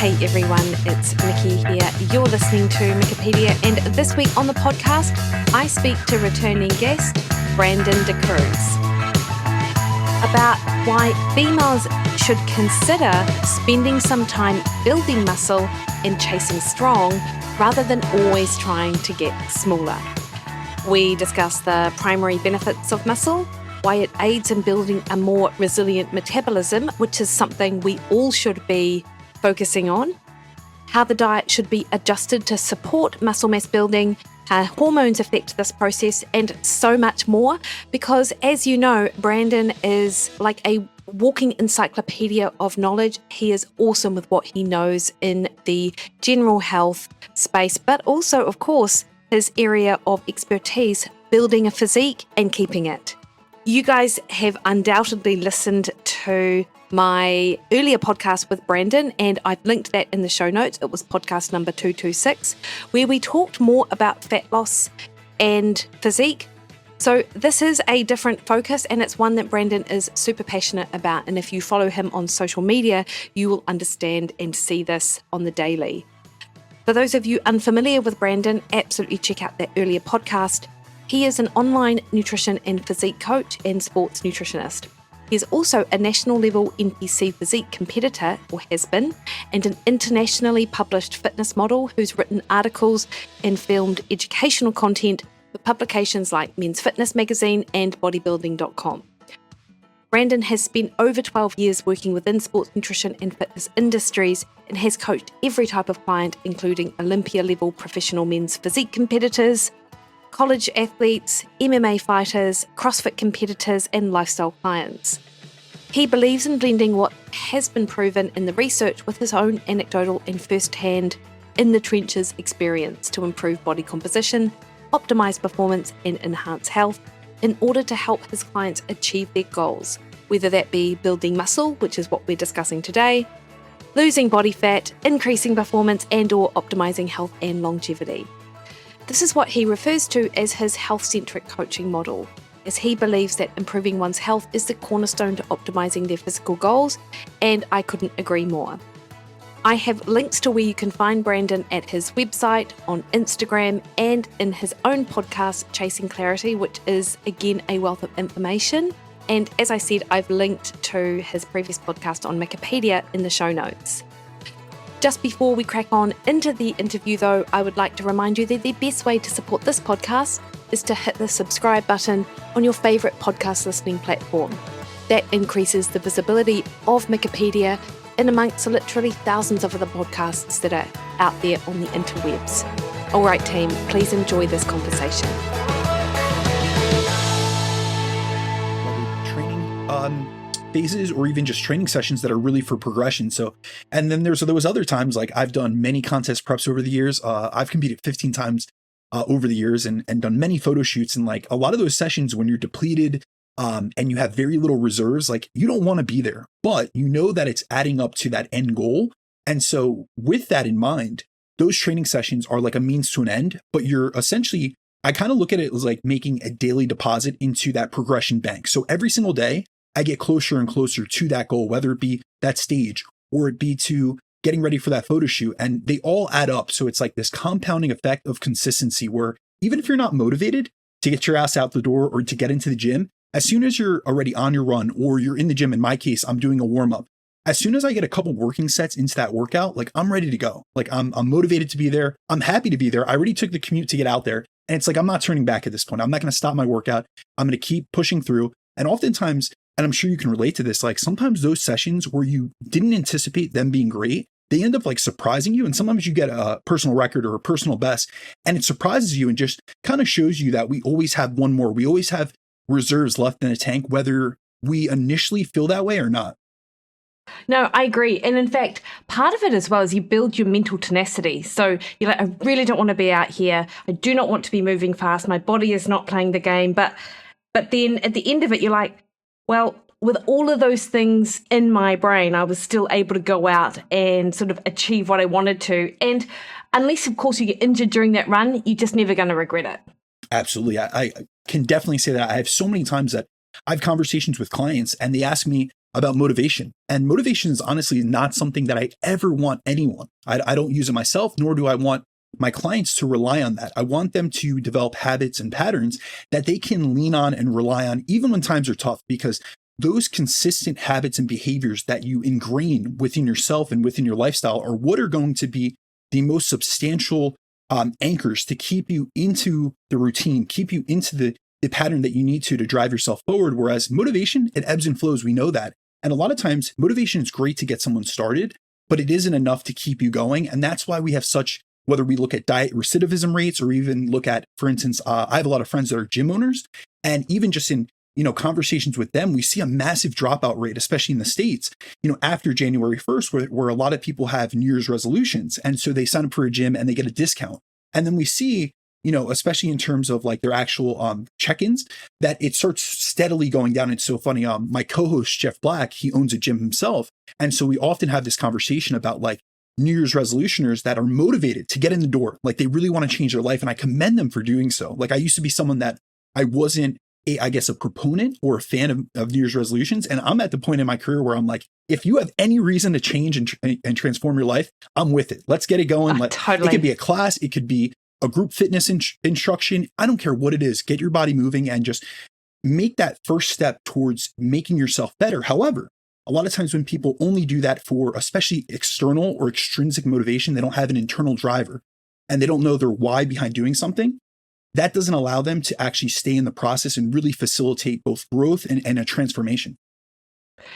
Hey everyone, it's Mikki here. You're listening to Wikipedia, and this week on the podcast, I speak to returning guest Brandon DaCruz about why females should consider spending some time building muscle and chasing strong rather than always trying to get smaller. We discuss the primary benefits of muscle, why it aids in building a more resilient metabolism, which is something we all should be focusing on, how the diet should be adjusted to support muscle mass building, how hormones affect this process, and so much more. Because as you know, Brandon is like a walking encyclopedia of knowledge. He is awesome with what he knows in the general health space, but also, of course, his area of expertise, building a physique and keeping it. You guys have undoubtedly listened to my earlier podcast with Brandon, and I've linked that in the show notes. It was podcast number 226, where we talked more about fat loss and physique. So this is a different focus, and it's one that Brandon is super passionate about. And if you follow him on social media, you will understand and see this on the daily. For those of you unfamiliar with Brandon, absolutely check out that earlier podcast. He is an online nutrition and physique coach and sports nutritionist. He is also a National Level NPC physique competitor, or has been, and an internationally published fitness model who's written articles and filmed educational content for publications like Men's Fitness magazine and bodybuilding.com. Brandon has spent over 12 years working within sports nutrition and fitness industries and has coached every type of client, including Olympia Level professional men's physique competitors, college athletes, MMA fighters, CrossFit competitors, and lifestyle clients. He believes in blending what has been proven in the research with his own anecdotal and first-hand, in-the-trenches experience to improve body composition, optimize performance, and enhance health in order to help his clients achieve their goals, whether that be building muscle, which is what we're discussing today, losing body fat, increasing performance, and/or optimizing health and longevity. This is what he refers to as his health-centric coaching model, as he believes that improving one's health is the cornerstone to optimizing their physical goals, and I couldn't agree more. I have links to where you can find Brandon at his website, on Instagram, and in his own podcast, Chasing Clarity, which is, again, a wealth of information. And as I said, I've linked to his previous podcast on Wikipedia in the show notes. Just before we crack on into the interview, though, I would like to remind you that the best way to support this podcast is to hit the subscribe button on your favourite podcast listening platform. That increases the visibility of Wikipedia in amongst literally thousands of other podcasts that are out there on the interwebs. All right, team, please enjoy this conversation. Training phases or even just training sessions that are really for progression. So, and then there was other times, like I've done many contest preps over the years. I've competed 15 times over the years and done many photo shoots. And like a lot of those sessions when you're depleted and you have very little reserves, like you don't want to be there, but you know that it's adding up to that end goal. And so with that in mind, those training sessions are like a means to an end, but you're essentially, I kind of look at it as like making a daily deposit into that progression bank. So every single day, I get closer and closer to that goal, whether it be that stage or it be to getting ready for that photo shoot. And they all add up. So it's like this compounding effect of consistency where even if you're not motivated to get your ass out the door or to get into the gym, as soon as you're already on your run or you're in the gym, in my case, I'm doing a warm up. As soon as I get a couple working sets into that workout, like I'm ready to go. Like I'm motivated to be there. I'm happy to be there. I already took the commute to get out there. And it's like, I'm not turning back at this point. I'm not going to stop my workout. I'm going to keep pushing through. And oftentimes, and I'm sure you can relate to this, like sometimes those sessions where you didn't anticipate them being great, they end up like surprising you. And sometimes you get a personal record or a personal best, and it surprises you and just kind of shows you that we always have one more. We always have reserves left in a tank, whether we initially feel that way or not. No, I agree. And in fact, part of it as well is you build your mental tenacity. So you're like, I really don't want to be out here. I do not want to be moving fast. My body is not playing the game. But then at the end of it, you're like, well, with all of those things in my brain, I was still able to go out and sort of achieve what I wanted to. And unless, of course, you get injured during that run, you're just never going to regret it. Absolutely. I can definitely say that. I have so many times that I have conversations with clients and they ask me, about motivation. And motivation is honestly not something that I ever want anyone. I don't use it myself, nor do I want my clients to rely on that. I want them to develop habits and patterns that they can lean on and rely on, even when times are tough, because those consistent habits and behaviors that you ingrain within yourself and within your lifestyle are what are going to be the most substantial anchors to keep you into the routine, keep you into the pattern that you need to drive yourself forward. Whereas motivation, it ebbs and flows. We know that. And a lot of times motivation is great to get someone started, but it isn't enough to keep you going. And that's why we have such, whether we look at diet recidivism rates or even look at, for instance, I have a lot of friends that are gym owners, and even just in, conversations with them, we see a massive dropout rate, especially in the States, after January 1st, where a lot of people have New Year's resolutions. And so they sign up for a gym and they get a discount. And then we see, especially in terms of like their actual check-ins, that it starts steadily going down. It's so funny. My co-host, Jeff Black, he owns a gym himself. And so we often have this conversation about like New Year's resolutioners that are motivated to get in the door. Like they really want to change their life. And I commend them for doing so. Like I used to be someone that I wasn't a proponent or a fan of New Year's resolutions. And I'm at the point in my career where I'm like, if you have any reason to change and transform your life, I'm with it. Let's get it going. Totally. It could be a class. It could be a group fitness instruction. I don't care what it is. Get your body moving and just make that first step towards making yourself better. However, a lot of times when people only do that for especially external or extrinsic motivation, they don't have an internal driver and they don't know their why behind doing something. That doesn't allow them to actually stay in the process and really facilitate both growth and a transformation.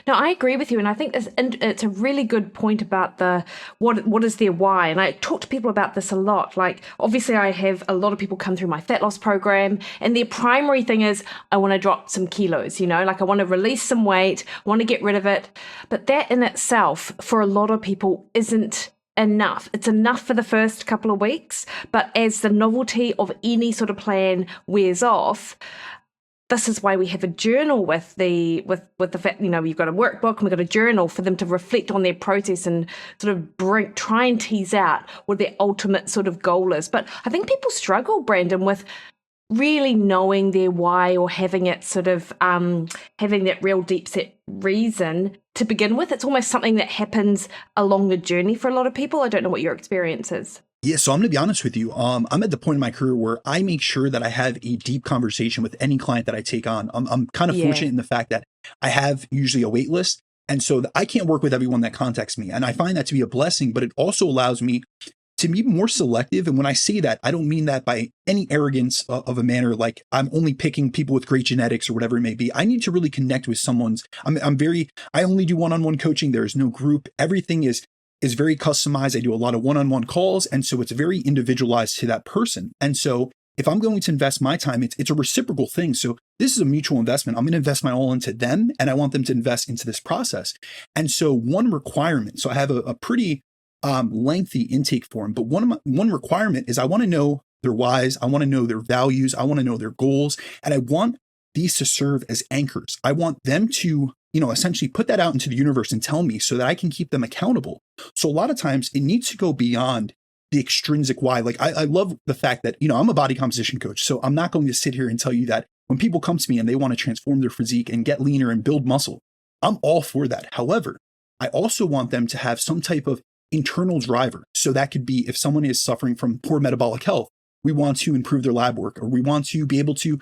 No, I agree with you. And I think it's a really good point about what is their why. And I talk to people about this a lot. Like, obviously, I have a lot of people come through my fat loss program, and their primary thing is, I want to drop some kilos, like I want to release some weight, I want to get rid of it. But that in itself, for a lot of people, isn't enough. It's enough for the first couple of weeks. But as the novelty of any sort of plan wears off, this is why we have a journal with the fact, you've got a workbook and we've got a journal for them to reflect on their process and sort of try and tease out what their ultimate sort of goal is. But I think people struggle, Brandon, with really knowing their why or having it sort of having that real deep set reason to begin with. It's almost something that happens along the journey for a lot of people. I don't know what your experience is. Yeah, so I'm going to be honest with you. I'm at the point in my career where I make sure that I have a deep conversation with any client that I take on. I'm kind of fortunate in the fact that I have usually a wait list. And so I can't work with everyone that contacts me. And I find that to be a blessing, but it also allows me to be more selective. And when I say that, I don't mean that by any arrogance of a manner, like I'm only picking people with great genetics or whatever it may be. I need to really connect with I only do one-on-one coaching. There is no group. Everything is very customized. I do a lot of one-on-one calls. And so it's very individualized to that person. And so if I'm going to invest my time, it's a reciprocal thing. So this is a mutual investment. I'm going to invest my all into them, and I want them to invest into this process. And so one requirement, so I have a pretty lengthy intake form, but one requirement is I want to know their whys. I want to know their values. I want to know their goals. And I want these to serve as anchors. I want them to, essentially put that out into the universe and tell me so that I can keep them accountable. So a lot of times it needs to go beyond the extrinsic why. Like I love the fact that, I'm a body composition coach. So I'm not going to sit here and tell you that when people come to me and they want to transform their physique and get leaner and build muscle, I'm all for that. However, I also want them to have some type of internal driver. So that could be if someone is suffering from poor metabolic health, we want to improve their lab work, or we want to be able to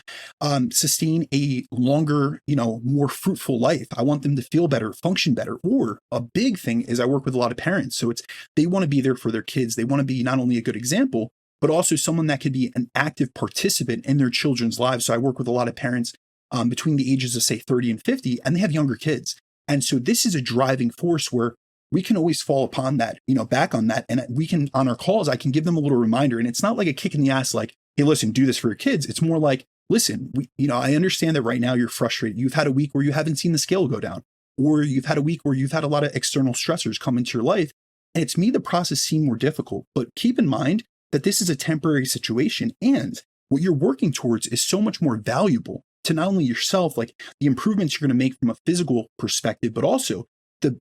sustain a longer, more fruitful life. I want them to feel better, function better. Or a big thing is I work with a lot of parents. So they want to be there for their kids. They want to be not only a good example, but also someone that could be an active participant in their children's lives. So I work with a lot of parents between the ages of say 30 and 50, and they have younger kids. And so this is a driving force where we can always fall upon that, back on that. And we can, on our calls, I can give them a little reminder. And it's not like a kick in the ass, like, hey, listen, do this for your kids. It's more like, listen, I understand that right now you're frustrated. You've had a week where you haven't seen the scale go down, or you've had a week where you've had a lot of external stressors come into your life. And it's made the process seem more difficult. But keep in mind that this is a temporary situation. And what you're working towards is so much more valuable to not only yourself, like the improvements you're going to make from a physical perspective, but also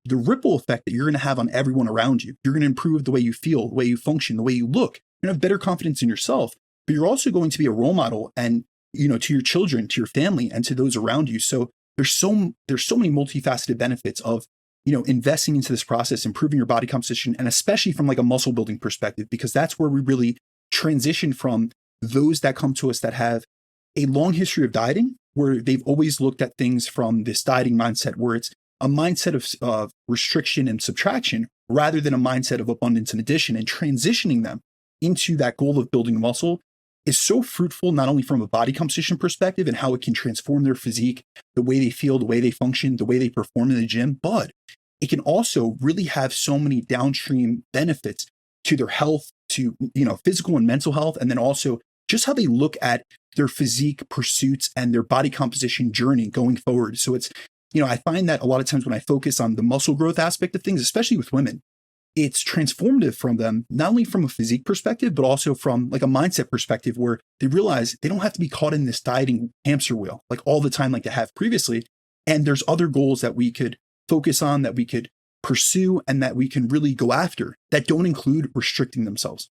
the ripple effect that you're going to have on everyone around you. You're going to improve the way you feel, the way you function, the way you look. You're going to have better confidence in yourself, but you're also going to be a role model and, to your children, to your family, and to those around you. So there's so many multifaceted benefits of, investing into this process, improving your body composition, and especially from like a muscle building perspective, because that's where we really transition from those that come to us that have a long history of dieting, where they've always looked at things from this dieting mindset, where it's a mindset of restriction and subtraction rather than a mindset of abundance and addition, and transitioning them into that goal of building muscle is so fruitful, not only from a body composition perspective and how it can transform their physique, the way they feel, the way they function, the way they perform in the gym, but it can also really have so many downstream benefits to their health, to, physical and mental health, and then also just how they look at their physique pursuits and their body composition journey going forward. So it's, I find that a lot of times when I focus on the muscle growth aspect of things, especially with women, it's transformative from them, not only from a physique perspective, but also from like a mindset perspective, where they realize they don't have to be caught in this dieting hamster wheel like all the time like they have previously. And there's other goals that we could focus on, that we could pursue, and that we can really go after that don't include restricting themselves.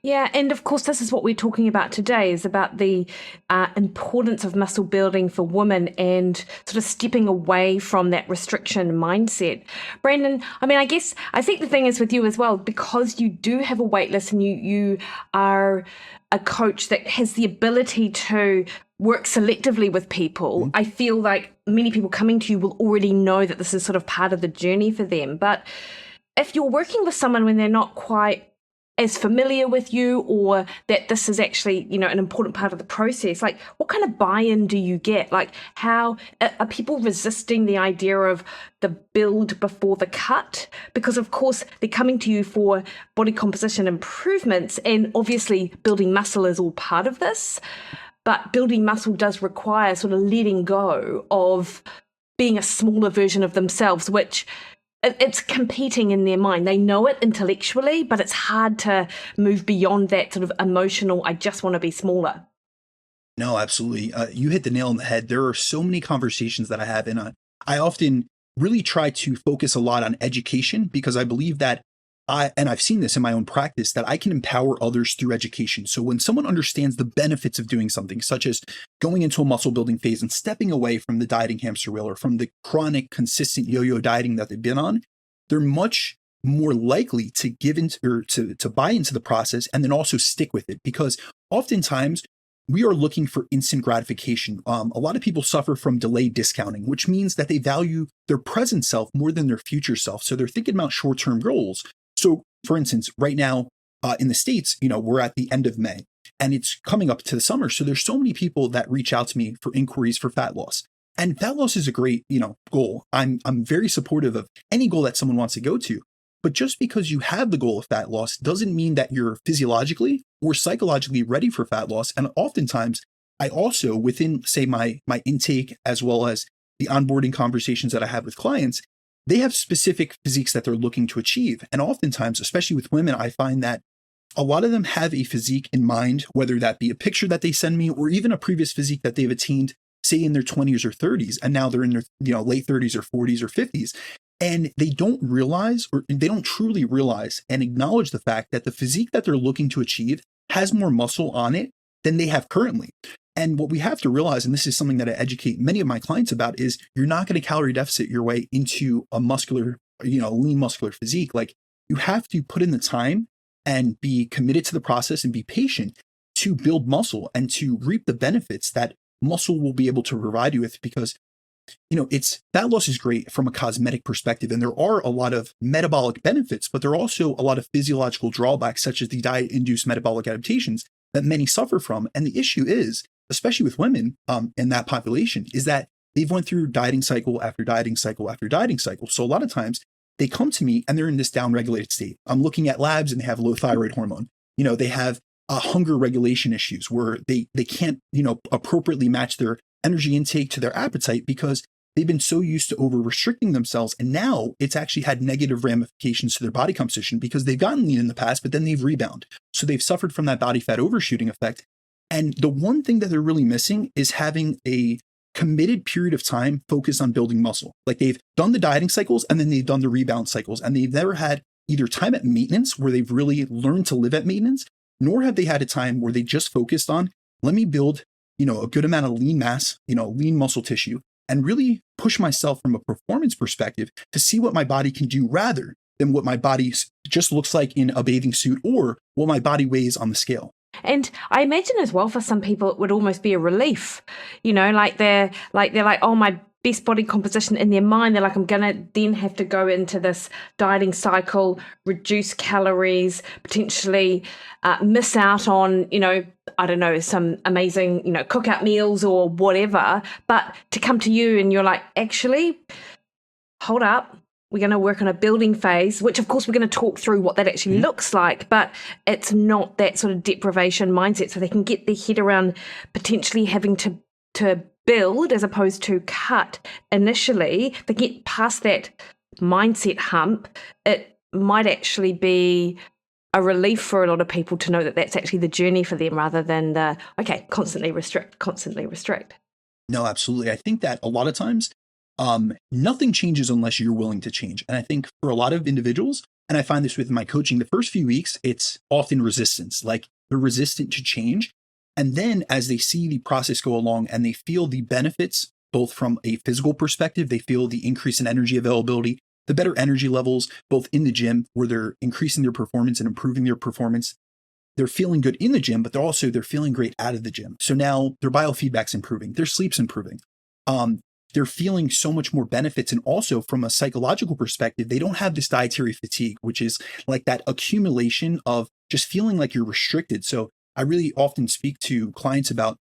Yeah, and of course, this is what we're talking about today, is about the importance of muscle building for women and sort of stepping away from that restriction mindset. Brandon, I think the thing is with you as well, because you do have a wait list and you are a coach that has the ability to work selectively with people. I feel like many people coming to you will already know that this is sort of part of the journey for them. But if you're working with someone when they're not quite as familiar with you, or that this is actually, an important part of the process, like what kind of buy-in do you get? Like, how are people resisting the idea of the build before the cut? Because of course they're coming to you for body composition improvements, and obviously building muscle is all part of this, but building muscle does require sort of letting go of being a smaller version of themselves, which it's competing in their mind. They know it intellectually, but it's hard to move beyond that sort of emotional, I just want to be smaller. No, absolutely. You hit the nail on the head. There are so many conversations that I have, and I often really try to focus a lot on education, because I believe that I've seen this in my own practice, that I can empower others through education. So when someone understands the benefits of doing something, such as going into a muscle building phase and stepping away from the dieting hamster wheel or from the chronic, consistent yo-yo dieting that they've been on, they're much more likely to give into or to buy into the process, and then also stick with it, because oftentimes we are looking for instant gratification. A lot of people suffer from delayed discounting, which means that they value their present self more than their future self. So they're thinking about short-term goals. So for instance, right now in the States, we're at the end of May and it's coming up to the summer. So there's so many people that reach out to me for inquiries for fat loss. And fat loss is a great, goal. I'm very supportive of any goal that someone wants to go to. But just because you have the goal of fat loss doesn't mean that you're physiologically or psychologically ready for fat loss. And oftentimes I also, within say my intake, as well as the onboarding conversations that I have with clients, they have specific physiques that they're looking to achieve. And oftentimes, especially with women, I find that a lot of them have a physique in mind, whether that be a picture that they send me or even a previous physique that they've attained, say in their 20s or 30s, and now they're in their late 30s or 40s or 50s. And they don't realize, or they don't truly realize and acknowledge the fact that the physique that they're looking to achieve has more muscle on it than they have currently. And what we have to realize, and this is something that I educate many of my clients about, is you're not going to calorie deficit your way into a muscular, lean muscular physique. Like, you have to put in the time and be committed to the process and be patient to build muscle and to reap the benefits that muscle will be able to provide you with. Because, fat loss is great from a cosmetic perspective, and there are a lot of metabolic benefits, but there are also a lot of physiological drawbacks, such as the diet-induced metabolic adaptations that many suffer from. And the issue is, especially with women in that population, is that they've went through dieting cycle after dieting cycle after dieting cycle. So a lot of times they come to me and they're in this downregulated state. I'm looking at labs and they have low thyroid hormone. They have hunger regulation issues where they can't, appropriately match their energy intake to their appetite because they've been so used to over restricting themselves. And now it's actually had negative ramifications to their body composition because they've gotten lean in the past, but then they've rebounded. So they've suffered from that body fat overshooting effect. And the one thing that they're really missing is having a committed period of time focused on building muscle. Like, they've done the dieting cycles and then they've done the rebound cycles, and they've never had either time at maintenance where they've really learned to live at maintenance, nor have they had a time where they just focused on, let me build, a good amount of lean mass, lean muscle tissue, and really push myself from a performance perspective to see what my body can do rather than what my body just looks like in a bathing suit or what my body weighs on the scale. And I imagine as well for some people it would almost be a relief, like they're like, oh, my best body composition in their mind. They're like, I'm gonna then have to go into this dieting cycle, reduce calories, potentially miss out on, I don't know, some amazing, cookout meals or whatever. But to come to you and you're like, actually, hold up. We're going to work on a building phase, which of course we're going to talk through what that actually looks like, but it's not that sort of deprivation mindset. So they can get their head around potentially having to build as opposed to cut initially. They get past that mindset hump. It might actually be a relief for a lot of people to know that that's actually the journey for them rather than constantly restrict. No, absolutely. I think that a lot of times, nothing changes unless you're willing to change. And I think for a lot of individuals, and I find this with my coaching, the first few weeks, it's often resistance, like they're resistant to change. And then as they see the process go along and they feel the benefits, both from a physical perspective, they feel the increase in energy availability, the better energy levels, both in the gym where they're increasing their performance and improving their performance. They're feeling good in the gym, but they're feeling great out of the gym. So now their biofeedback's improving, their sleep's improving. They're feeling so much more benefits. And also from a psychological perspective, they don't have this dietary fatigue, which is like that accumulation of just feeling like you're restricted. So I really often speak to clients about,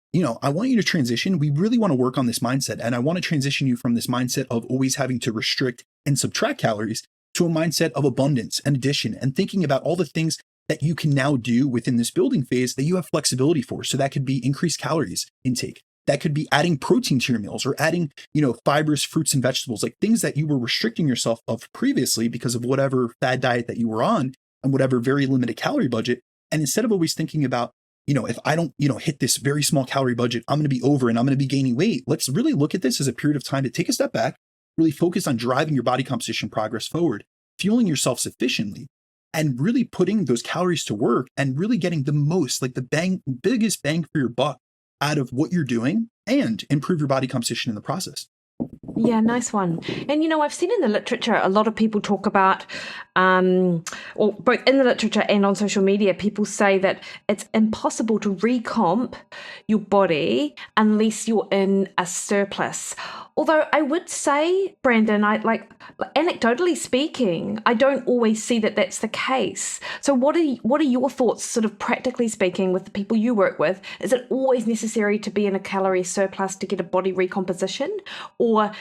I want you to transition. We really want to work on this mindset. And I want to transition you from this mindset of always having to restrict and subtract calories to a mindset of abundance and addition and thinking about all the things that you can now do within this building phase that you have flexibility for. So that could be increased calories intake. That could be adding protein to your meals or adding, fibers, fruits, and vegetables, like things that you were restricting yourself of previously because of whatever fad diet that you were on and whatever very limited calorie budget. And instead of always thinking about, if I don't, hit this very small calorie budget, I'm going to be over and I'm going to be gaining weight. Let's really look at this as a period of time to take a step back, really focus on driving your body composition progress forward, fueling yourself sufficiently, and really putting those calories to work and really getting the most, like the biggest bang for your buck out of what you're doing and improve your body composition in the process. Yeah, nice one. And, I've seen in the literature, a lot of people talk about, or both in the literature and on social media, people say that it's impossible to recomp your body unless you're in a surplus. Although I would say, Brandon, anecdotally speaking, I don't always see that that's the case. So what are your thoughts, sort of practically speaking, with the people you work with? Is it always necessary to be in a calorie surplus to get a body recomposition? Or,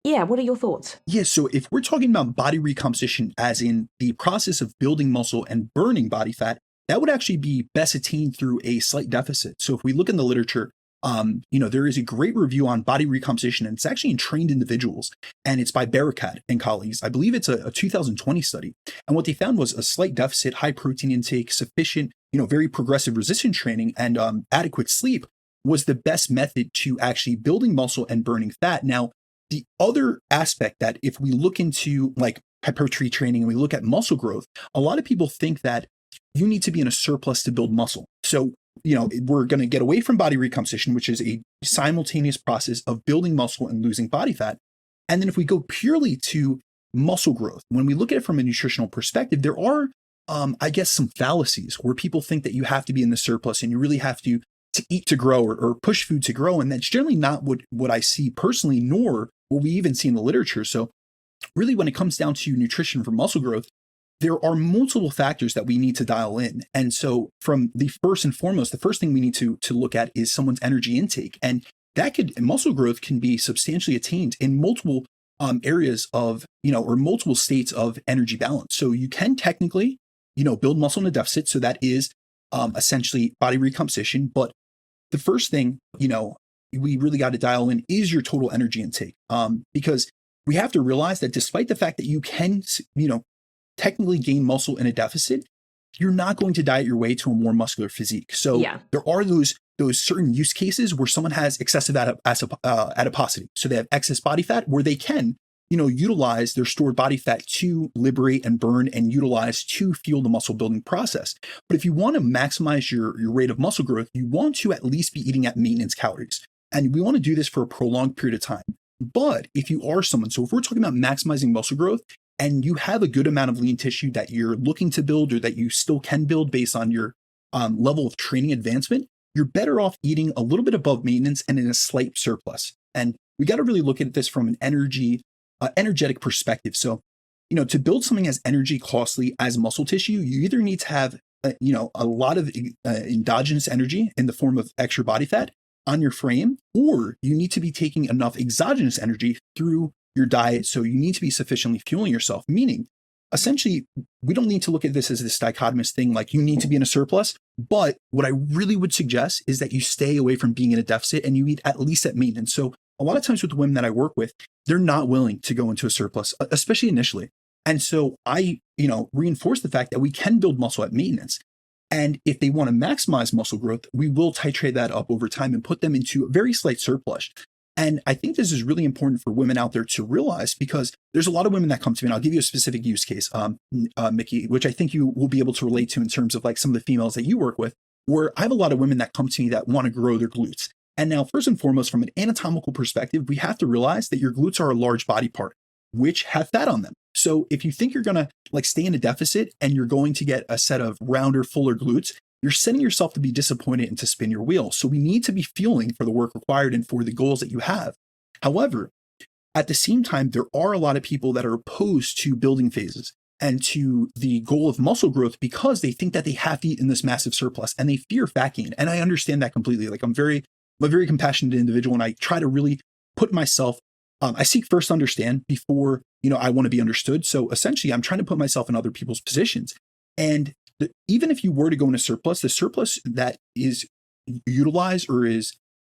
what are your thoughts? Yeah, so if we're talking about body recomposition as in the process of building muscle and burning body fat, that would actually be best attained through a slight deficit. So if we look in the literature, there is a great review on body recomposition, and it's actually in trained individuals, and it's by Barakat and colleagues. I believe it's a 2020 study. And what they found was a slight deficit, high protein intake, sufficient, very progressive resistance training, and adequate sleep was the best method to actually building muscle and burning fat. Now, the other aspect that if we look into like hypertrophy training and we look at muscle growth, a lot of people think that you need to be in a surplus to build muscle. So we're going to get away from body recomposition, which is a simultaneous process of building muscle and losing body fat. And then if we go purely to muscle growth, when we look at it from a nutritional perspective, there are, some fallacies where people think that you have to be in the surplus and you really have to eat to grow or push food to grow. And that's generally not what I see personally, nor what we even see in the literature. So really, when it comes down to nutrition for muscle growth, there are multiple factors that we need to dial in. And so from the first and foremost, the first thing we need to look at is someone's energy intake. And muscle growth can be substantially attained in multiple areas of, or multiple states of energy balance. So you can technically, build muscle in a deficit. So that is essentially body recomposition. But the first thing, we really got to dial in is your total energy intake. Because we have to realize that despite the fact that you can, technically gain muscle in a deficit, you're not going to diet your way to a more muscular physique. So there are those certain use cases where someone has excessive adiposity. So they have excess body fat where they can, utilize their stored body fat to liberate and burn and utilize to fuel the muscle building process. But if you want to maximize your rate of muscle growth, you want to at least be eating at maintenance calories. And we want to do this for a prolonged period of time. But if you are someone, so if we're talking about maximizing muscle growth and you have a good amount of lean tissue that you're looking to build or that you still can build based on your level of training advancement, you're better off eating a little bit above maintenance and in a slight surplus. And we got to really look at this from an energetic perspective. So, to build something as energy costly as muscle tissue, you either need to have, a lot of endogenous energy in the form of extra body fat on your frame, or you need to be taking enough exogenous energy through your diet. So you need to be sufficiently fueling yourself, meaning essentially, we don't need to look at this as this dichotomous thing, like you need to be in a surplus. But what I really would suggest is that you stay away from being in a deficit and you eat at least at maintenance. So a lot of times with the women that I work with, they're not willing to go into a surplus, especially initially. And so I, reinforce the fact that we can build muscle at maintenance. And if they want to maximize muscle growth, we will titrate that up over time and put them into a very slight surplus. And I think this is really important for women out there to realize, because there's a lot of women that come to me, and I'll give you a specific use case, Mikki, which I think you will be able to relate to in terms of like some of the females that you work with, where I have a lot of women that come to me that want to grow their glutes. And now, first and foremost, from an anatomical perspective, we have to realize that your glutes are a large body part, which have fat on them. So if you think you're going to like stay in a deficit and you're going to get a set of rounder, fuller glutes, you're setting yourself to be disappointed and to spin your wheels. So we need to be fueling for the work required and for the goals that you have. However, at the same time, there are a lot of people that are opposed to building phases and to the goal of muscle growth because they think that they have to eat in this massive surplus and they fear fat gain. And I understand that completely. Like I'm a very compassionate individual, and I try to really put myself, I seek first to understand before, I want to be understood. So essentially, I'm trying to put myself in other people's positions. And even if you were to go in a surplus, the surplus that is utilized or is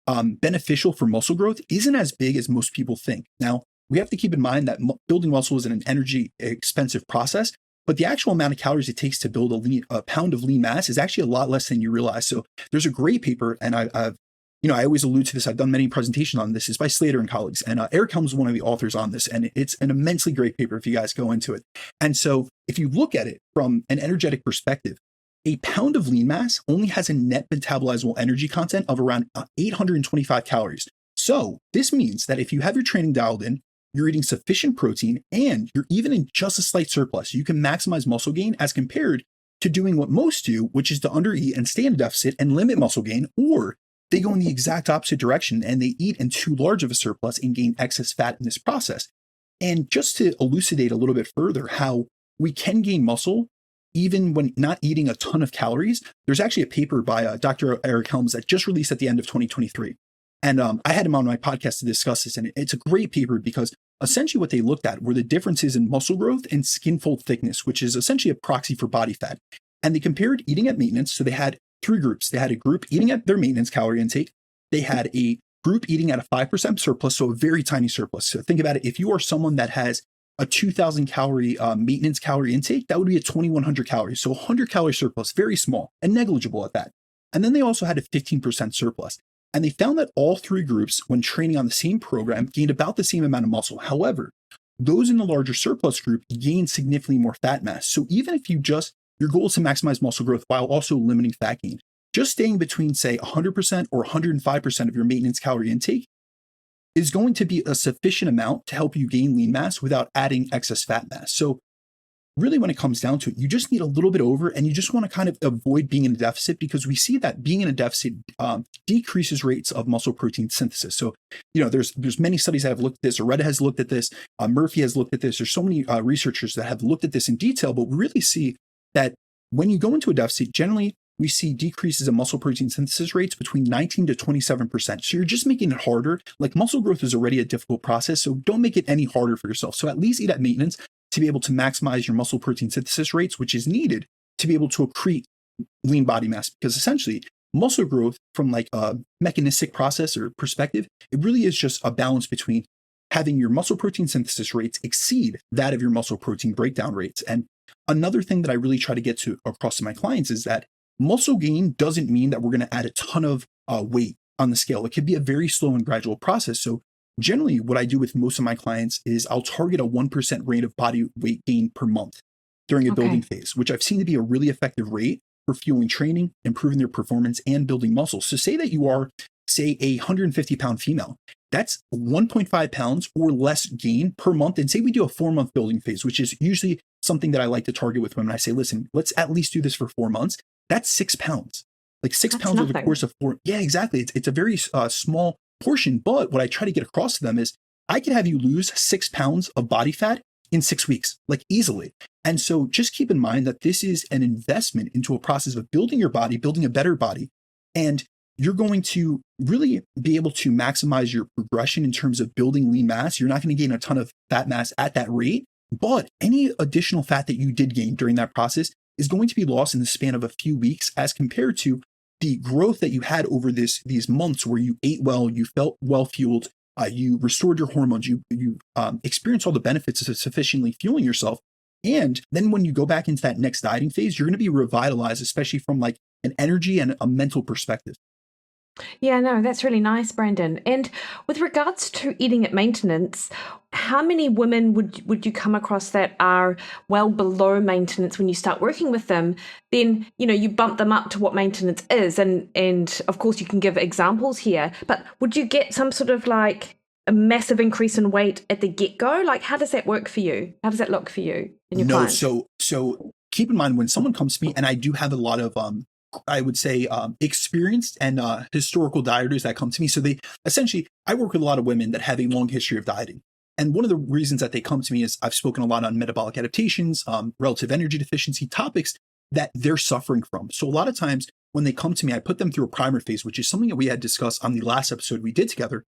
beneficial for muscle growth isn't as big as most people think. Now, we have to keep in mind that building muscle is an energy expensive process, but the actual amount of calories it takes to build a pound of lean mass is actually a lot less than you realize. So there's a great paper, and I always allude to this. I've done many presentations on this. It's by Slater and colleagues. And Eric Helms is one of the authors on this. And it's an immensely great paper if you guys go into it. And so if you look at it from an energetic perspective, a pound of lean mass only has a net metabolizable energy content of around 825 calories. So this means that if you have your training dialed in, you're eating sufficient protein, and you're even in just a slight surplus, you can maximize muscle gain as compared to doing what most do, which is to undereat and stay in a deficit and limit muscle gain, or they go in the exact opposite direction and they eat in too large of a surplus and gain excess fat in this process. And just to elucidate a little bit further how we can gain muscle even when not eating a ton of calories, there's actually a paper by Dr. Eric Helms that just released at the end of 2023. And I had him on my podcast to discuss this. And it's a great paper because essentially what they looked at were the differences in muscle growth and skin fold thickness, which is essentially a proxy for body fat. And they compared eating at maintenance. So they had three groups. They had a group eating at their maintenance calorie intake. They had a group eating at a 5% surplus, so a very tiny surplus. So think about it. If you are someone that has a 2,000 calorie maintenance calorie intake, that would be a 2,100 calories. So 100 calorie surplus, very small and negligible at that. And then they also had a 15% surplus. And they found that all three groups, when training on the same program, gained about the same amount of muscle. However, those in the larger surplus group gained significantly more fat mass. So even if your goal is to maximize muscle growth while also limiting fat gain, just staying between, say, 100% or 105% of your maintenance calorie intake is going to be a sufficient amount to help you gain lean mass without adding excess fat mass. So really, when it comes down to it, you just need a little bit over, and you just want to kind of avoid being in a deficit, because we see that being in a deficit decreases rates of muscle protein synthesis. So, there's many studies that have looked at this. Oretta has looked at this. Murphy has looked at this. There's so many researchers that have looked at this in detail, but we really see that when you go into a deficit, generally we see decreases in muscle protein synthesis rates between 19 to 27%. So you're just making it harder. Like, muscle growth is already a difficult process, so don't make it any harder for yourself. So at least eat at maintenance to be able to maximize your muscle protein synthesis rates, which is needed to be able to accrete lean body mass. Because essentially, muscle growth from like a mechanistic process or perspective, it really is just a balance between having your muscle protein synthesis rates exceed that of your muscle protein breakdown rates. And another thing that I really try to get to across to my clients is that muscle gain doesn't mean that we're going to add a ton of weight on the scale. It can be a very slow and gradual process. So generally, what I do with most of my clients is I'll target a 1% rate of body weight gain per month during a building phase, which I've seen to be a really effective rate for fueling training, improving their performance, and building muscle. So say that you are, say, a 150-pound female, that's 1.5 pounds or less gain per month. And say we do a 4-month building phase, which is usually something that I like to target with women. I say, listen, let's at least do this for 4 months. That's 6 pounds, like 6 That's pounds over the nothing. course of 4. Yeah, exactly. It's a very small portion. But what I try to get across to them is I can have you lose 6 pounds of body fat in 6 weeks, like easily. And so just keep in mind that this is an investment into a process of building your body, building a better body. And you're going to really be able to maximize your progression in terms of building lean mass. You're not going to gain a ton of fat mass at that rate, but any additional fat that you did gain during that process is going to be lost in the span of a few weeks as compared to the growth that you had over these months where you ate well, you felt well fueled, you restored your hormones, you experienced all the benefits of sufficiently fueling yourself. And then when you go back into that next dieting phase, you're going to be revitalized, especially from like an energy and a mental perspective. Yeah, no, that's really nice, Brandon. And with regards to eating at maintenance, how many women would you come across that are well below maintenance when you start working with them? Then, you bump them up to what maintenance is. And of course, you can give examples here, but would you get some sort of like a massive increase in weight at the get-go? Like, how does that work for you? How does that look for you and your clients? So keep in mind when someone comes to me, and I do have a lot of I would say experienced and historical dieters that come to me. So they essentially, I work with a lot of women that have a long history of dieting. And one of the reasons that they come to me is I've spoken a lot on metabolic adaptations, relative energy deficiency topics that they're suffering from. So a lot of times when they come to me, I put them through a primer phase, which is something that we had discussed on the last episode we did together.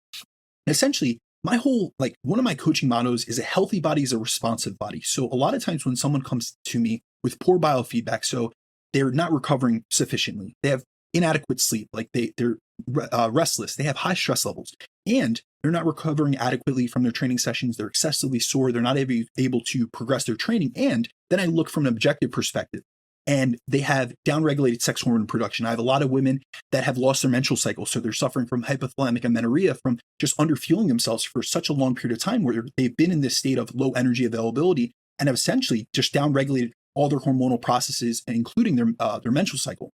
And essentially, one of my coaching mottos is a healthy body is a responsive body. So a lot of times when someone comes to me with poor biofeedback, so they're not recovering sufficiently, they have inadequate sleep, like they're restless, they have high stress levels, and they're not recovering adequately from their training sessions, they're excessively sore, they're not able to progress their training. And then I look from an objective perspective, and they have downregulated sex hormone production. I have a lot of women that have lost their menstrual cycle, so they're suffering from hypothalamic amenorrhea from just underfueling themselves for such a long period of time where they've been in this state of low energy availability and have essentially just downregulated all their hormonal processes, including their menstrual cycle.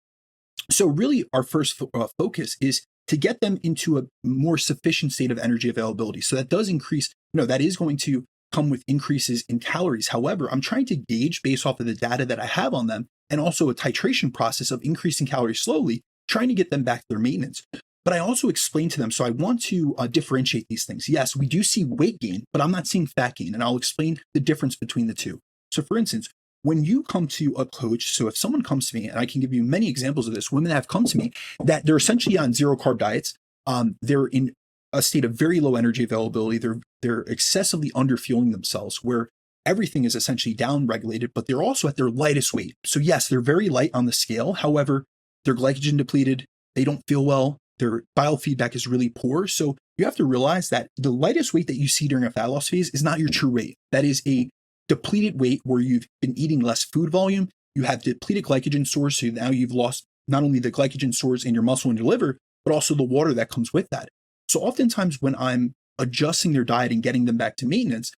So really our first focus is to get them into a more sufficient state of energy availability. So that does increase, that is going to come with increases in calories. However, I'm trying to gauge based off of the data that I have on them and also a titration process of increasing calories slowly, trying to get them back to their maintenance. But I also explain to them, so I want to differentiate these things. Yes, we do see weight gain, but I'm not seeing fat gain. And I'll explain the difference between the two. So for instance, when you come to a coach, so if someone comes to me, and I can give you many examples of this, women that have come to me that they're essentially on zero carb diets, they're in a state of very low energy availability, they're excessively underfueling themselves, where everything is essentially down regulated, but they're also at their lightest weight. So yes, they're very light on the scale. However, they're glycogen depleted, they don't feel well, their biofeedback is really poor. So you have to realize that the lightest weight that you see during a fat loss phase is not your true weight. That is a depleted weight where you've been eating less food volume, you have depleted glycogen stores, so now you've lost not only the glycogen stores in your muscle and your liver, but also the water that comes with that. So oftentimes when I'm adjusting their diet and getting them back to maintenance,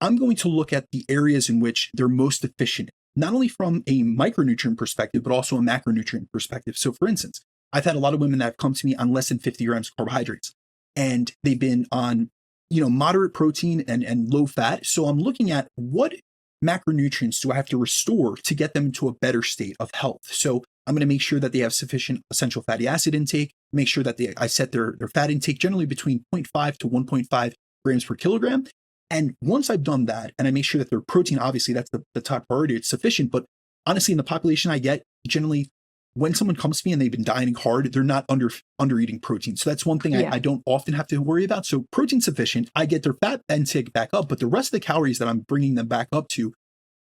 I'm going to look at the areas in which they're most efficient, not only from a micronutrient perspective, but also a macronutrient perspective. So for instance, I've had a lot of women that have come to me on less than 50 grams of carbohydrates, and they've been on moderate protein and low fat. So I'm looking at what macronutrients do I have to restore to get them into a better state of health. So I'm going to make sure that they have sufficient essential fatty acid intake, make sure that I set their fat intake generally between 0.5 to 1.5 grams per kilogram. And once I've done that, and I make sure that their protein, obviously that's the top priority, it's sufficient. But honestly, in the population I get, generally, when someone comes to me and they've been dieting hard, they're not under eating protein. So that's one thing I don't often have to worry about. So protein sufficient, I get their fat intake back up, but the rest of the calories that I'm bringing them back up to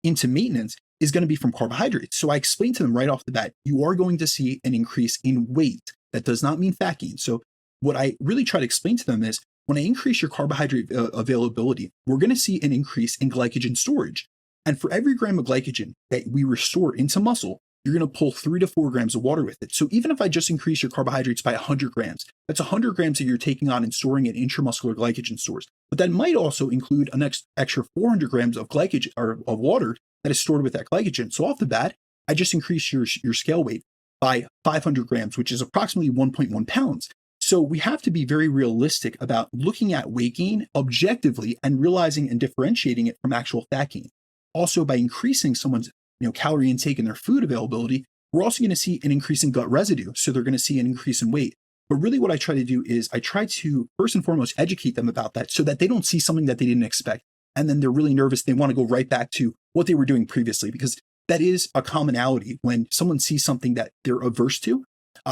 into maintenance is going to be from carbohydrates. So I explain to them right off the bat, you are going to see an increase in weight. That does not mean fat gain. So what I really try to explain to them is when I increase your carbohydrate availability, we're going to see an increase in glycogen storage. And for every gram of glycogen that we restore into muscle, you're going to pull 3 to 4 grams of water with it. So even if I just increase your carbohydrates by 100 grams, that's 100 grams that you're taking on and storing in intramuscular glycogen stores. But that might also include an extra 400 grams of glycogen or of water that is stored with that glycogen. So off the bat, I just increased your scale weight by 500 grams, which is approximately 1.1 pounds. So we have to be very realistic about looking at weight gain objectively and realizing and differentiating it from actual fat gain. Also, by increasing someone's calorie intake and their food availability, we're also going to see an increase in gut residue. So they're going to see an increase in weight. But really what I try to do is I try to first and foremost educate them about that so that they don't see something that they didn't expect. And then they're really nervous. They want to go right back to what they were doing previously, because that is a commonality. When someone sees something that they're averse to,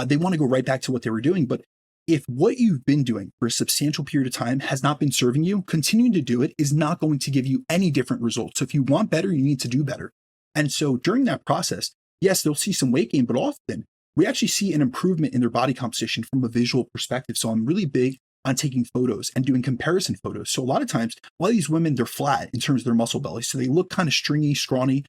they want to go right back to what they were doing. But if what you've been doing for a substantial period of time has not been serving you, continuing to do it is not going to give you any different results. So if you want better, you need to do better. And so during that process, yes, they'll see some weight gain, but often we actually see an improvement in their body composition from a visual perspective. So I'm really big on taking photos and doing comparison photos. So a lot of times, a lot of these women, they're flat in terms of their muscle belly. So they look kind of stringy, scrawny.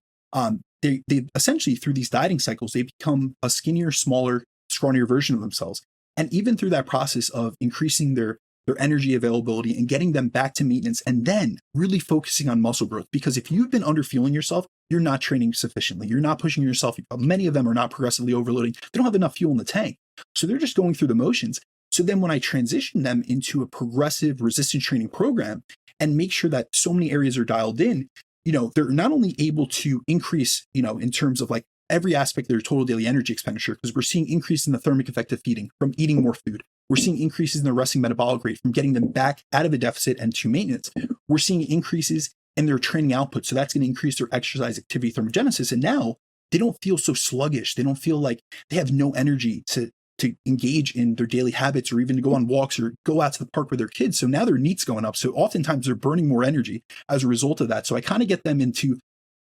They essentially, through these dieting cycles, they become a skinnier, smaller, scrawnier version of themselves. And even through that process of increasing their energy availability and getting them back to maintenance, and then really focusing on muscle growth. Because if you've been underfueling yourself, you're not training sufficiently. You're not pushing yourself. Many of them are not progressively overloading. They don't have enough fuel in the tank. So they're just going through the motions. So then when I transition them into a progressive resistance training program and make sure that so many areas are dialed in, they're not only able to increase, in terms of like every aspect of their total daily energy expenditure, because we're seeing increase in the thermic effect of feeding from eating more food. We're seeing increases in the resting metabolic rate from getting them back out of a deficit and to maintenance. We're seeing increases in their training output. So that's going to increase their exercise activity thermogenesis. And now they don't feel so sluggish. They don't feel like they have no energy to engage in their daily habits or even to go on walks or go out to the park with their kids. So now their NEAT's going up. So oftentimes they're burning more energy as a result of that. So I kind of get them into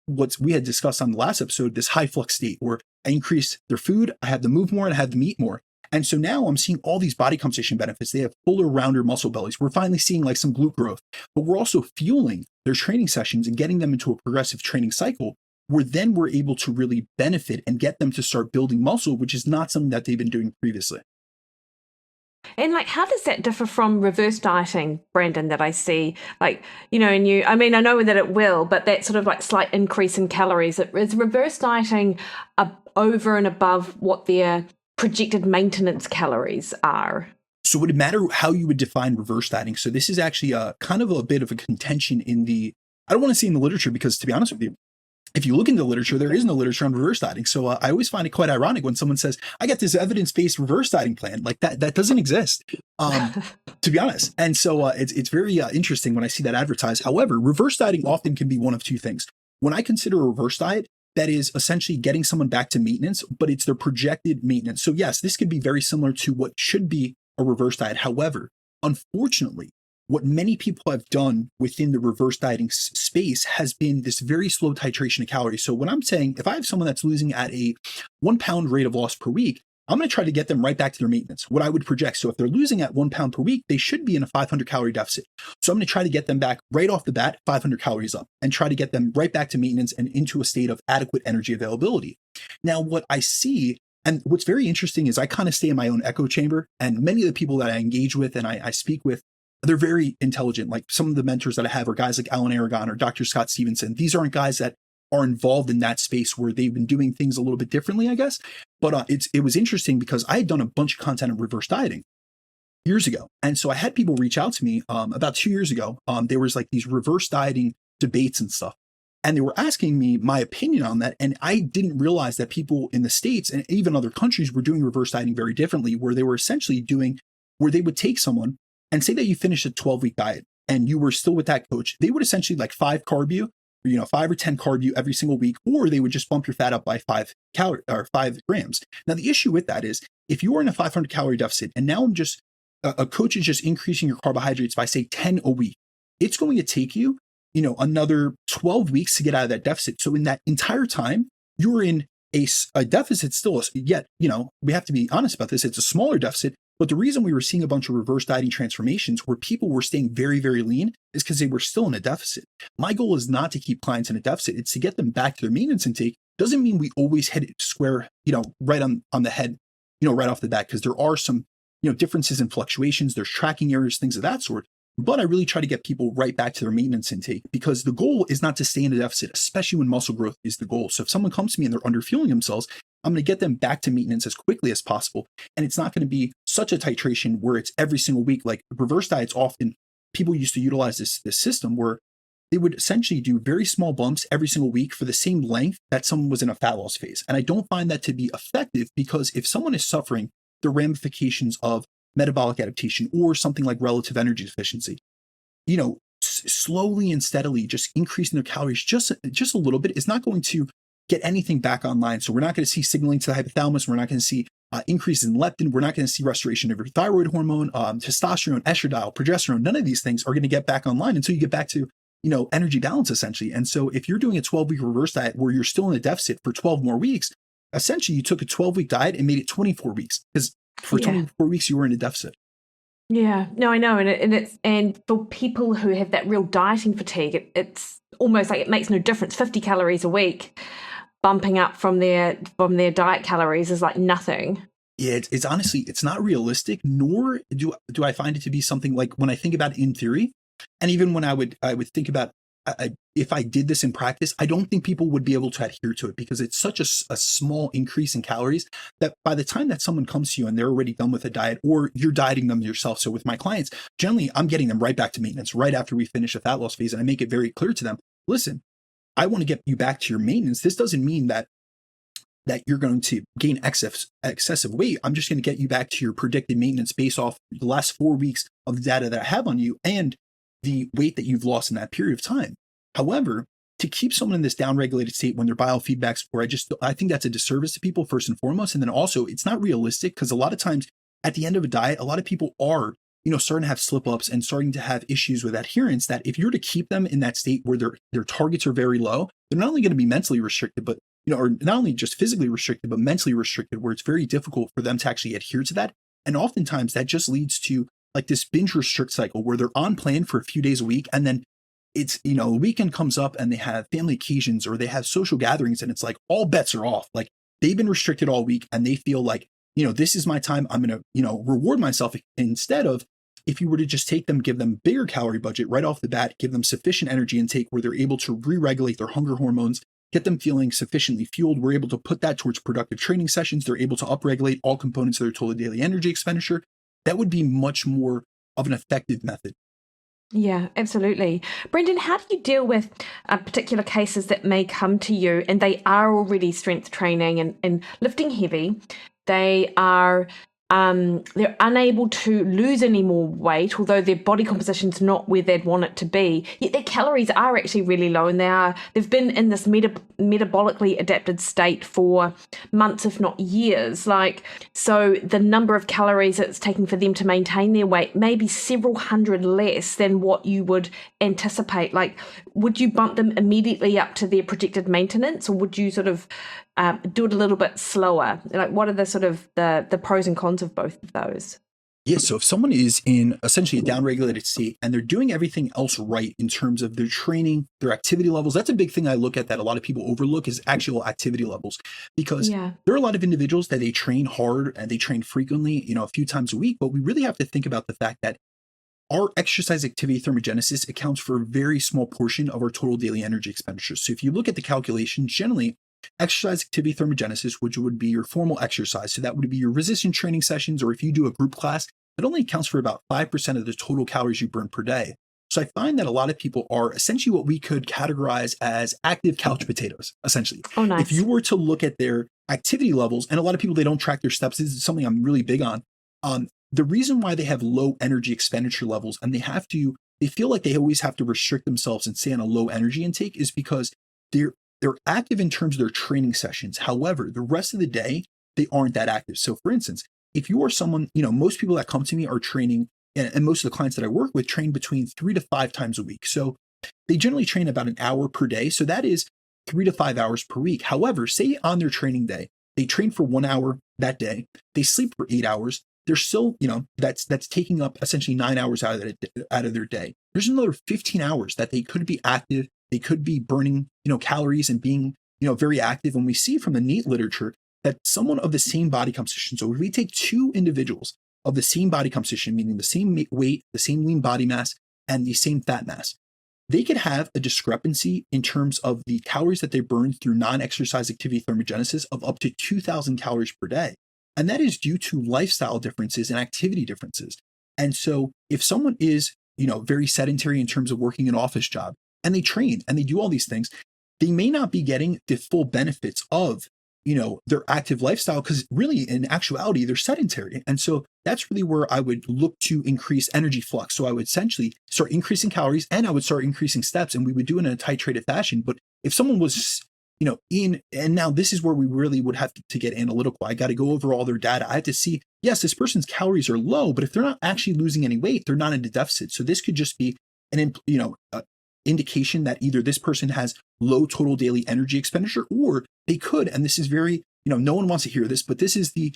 what we had discussed on the last episode, this high flux state where I increase their food, I have them move more, and I have them eat more. And so now I'm seeing all these body composition benefits. They have fuller, rounder muscle bellies. We're finally seeing like some glute growth, but we're also fueling their training sessions and getting them into a progressive training cycle where then we're able to really benefit and get them to start building muscle, which is not something that they've been doing previously. And how does that differ from reverse dieting, Brandon, that I see? I know that it will, but that sort of like slight increase in calories. Is reverse dieting over and above what their projected maintenance calories are? So would it matter how you would define reverse dieting? So this is actually kind of a bit of a contention I don't want to say in the literature, because to be honest with you, if you look into the literature, there is no literature on reverse dieting. So I always find it quite ironic when someone says, I got this evidence-based reverse dieting plan. Like that doesn't exist, to be honest. And so it's very interesting when I see that advertised. However, reverse dieting often can be one of two things. When I consider a reverse diet, that is essentially getting someone back to maintenance, but it's their projected maintenance. So yes, this could be very similar to what should be a reverse diet. However, unfortunately, what many people have done within the reverse dieting space has been this very slow titration of calories. So when I'm saying, if I have someone that's losing at a 1 pound rate of loss per week, I'm going to try to get them right back to their maintenance, what I would project. So if they're losing at 1 pound per week, they should be in a 500 calorie deficit. So I'm going to try to get them back right off the bat, 500 calories up, and try to get them right back to maintenance and into a state of adequate energy availability. Now, what I see, and what's very interesting, is I kind of stay in my own echo chamber, and many of the people that I engage with and I speak with, they're very intelligent. Like some of the mentors that I have are guys like Alan Aragon or Dr. Scott Stevenson. These aren't guys that are involved in that space where they've been doing things a little bit differently, I guess. But it was interesting because I had done a bunch of content on reverse dieting years ago. And so I had people reach out to me about 2 years ago. There was like these reverse dieting debates and stuff. And they were asking me my opinion on that. And I didn't realize that people in the States and even other countries were doing reverse dieting very differently, where they were essentially where they would take someone and say that you finished a 12-week diet and you were still with that coach. They would essentially like 5 carb you, or 5 or 10 carb you every single week, or they would just bump your fat up by 5 grams. Now, the issue with that is if you are in a 500 calorie deficit and now a coach is just increasing your carbohydrates by say 10 a week, it's going to take you, another 12 weeks to get out of that deficit. So in that entire time, you're in a deficit still, yet, we have to be honest about this. It's a smaller deficit. But the reason we were seeing a bunch of reverse dieting transformations where people were staying very, very lean is because they were still in a deficit. My goal is not to keep clients in a deficit. It's to get them back to their maintenance intake. Doesn't mean we always hit it square, right on the head, right off the bat, because there are some, differences in fluctuations. There's tracking errors, things of that sort. But I really try to get people right back to their maintenance intake, because the goal is not to stay in a deficit, especially when muscle growth is the goal. So if someone comes to me and they're underfueling themselves, I'm going to get them back to maintenance as quickly as possible. And it's not going to be such a titration where it's every single week. Like reverse diets, often people used to utilize this system where they would essentially do very small bumps every single week for the same length that someone was in a fat loss phase. And I don't find that to be effective, because if someone is suffering the ramifications of metabolic adaptation or something like relative energy deficiency, slowly and steadily just increasing their calories just a little bit is not going to get anything back online. So we're not going to see signaling to the hypothalamus. We're not going to see increases in leptin. We're not going to see restoration of your thyroid hormone, testosterone, estradiol, progesterone. None of these things are going to get back online until you get back to energy balance, essentially. And so if you're doing a 12-week reverse diet where you're still in a deficit for 12 more weeks, essentially you took a 12-week diet and made it 24 weeks, because for 24 weeks you were in a deficit. Yeah, no, I know. And for people who have that real dieting fatigue, it's almost like it makes no difference. 50 calories a week bumping up from their diet calories is like nothing. Yeah, it's honestly, it's not realistic, nor do I find it to be something like, when I think about it in theory, and even when I would think about if I did this in practice, I don't think people would be able to adhere to it, because it's such a small increase in calories that by the time that someone comes to you and they're already done with a diet, or you're dieting them yourself. So with my clients, generally I'm getting them right back to maintenance right after we finish a fat loss phase. And I make it very clear to them, listen, I want to get you back to your maintenance. This doesn't mean that you're going to gain excessive weight. I'm just going to get you back to your predicted maintenance based off the last 4 weeks of the data that I have on you and the weight that you've lost in that period of time. However, to keep someone in this downregulated state when their biofeedback's poor, I think that's a disservice to people, first and foremost. And then also, it's not realistic, because a lot of times at the end of a diet, a lot of people are, starting to have slip ups and starting to have issues with adherence, that if you're to keep them in that state where their targets are very low, they're not only going to be mentally restricted, but or not only just physically restricted, but mentally restricted, where it's very difficult for them to actually adhere to that. And oftentimes that just leads to like this binge restrict cycle where they're on plan for a few days a week. And then it's, a weekend comes up and they have family occasions or they have social gatherings, and it's like all bets are off. Like they've been restricted all week and they feel like, this is my time. I'm going to, reward myself, instead of, if you were to just take them, give them bigger calorie budget right off the bat, give them sufficient energy intake where they're able to re-regulate their hunger hormones, get them feeling sufficiently fueled. We're able to put that towards productive training sessions. They're able to upregulate all components of their total daily energy expenditure. That would be much more of an effective method. Yeah, absolutely. Brandon, how do you deal with particular cases that may come to you and they are already strength training and lifting heavy? They are they're unable to lose any more weight, although their body composition's not where they'd want it to be. Yet their calories are actually really low, and they've been in this metabolically adapted state for months, if not years. So the number of calories it's taking for them to maintain their weight may be several hundred less than what you would anticipate. Would you bump them immediately up to their predicted maintenance, or would you sort of do it a little bit slower? What are the sort of the pros and cons of both of those? Yeah, so if someone is in essentially a downregulated state and they're doing everything else right in terms of their training, their activity levels, that's a big thing I look at that a lot of people overlook, is actual activity levels. Because there are a lot of individuals that they train hard and they train frequently, a few times a week, but we really have to think about the fact that our exercise activity thermogenesis accounts for a very small portion of our total daily energy expenditure. So if you look at the calculation, generally, exercise activity thermogenesis, which would be your formal exercise, so that would be your resistance training sessions, or if you do a group class, it only accounts for about 5% of the total calories you burn per day. So I find that a lot of people are essentially what we could categorize as active couch potatoes, essentially. Oh, nice. If you were to look at their activity levels, and a lot of people, they don't track their steps. This is something I'm really big on. The reason why they have low energy expenditure levels and they feel like they always have to restrict themselves and stay on a low energy intake is because they're active in terms of their training sessions. However, the rest of the day, they aren't that active. So for instance, if you are someone, most people that come to me are training, and most of the clients that I work with train between 3 to 5 times a week. So they generally train about an hour per day. So that is 3 to 5 hours per week. However, say on their training day, they train for 1 hour that day, they sleep for 8 hours. They're still, that's taking up essentially 9 hours out of their day. There's another 15 hours that they could be active. They could be burning, calories and being, very active. And we see from the NEAT literature that someone of the same body composition, so if we take 2 individuals of the same body composition, meaning the same weight, the same lean body mass, and the same fat mass, they could have a discrepancy in terms of the calories that they burn through non-exercise activity thermogenesis of up to 2,000 calories per day. And that is due to lifestyle differences and activity differences. And so if someone is, very sedentary in terms of working an office job, and they train and they do all these things, they may not be getting the full benefits of, their active lifestyle, because really in actuality, they're sedentary. And so that's really where I would look to increase energy flux. So I would essentially start increasing calories and I would start increasing steps, and we would do it in a titrated fashion. But if someone was, and now this is where we really would have to get analytical. I got to go over all their data. I have to see, yes, this person's calories are low, but if they're not actually losing any weight, they're not in a deficit. So this could just be an, indication that either this person has low total daily energy expenditure, or they could, and this is very, no one wants to hear this, but this is the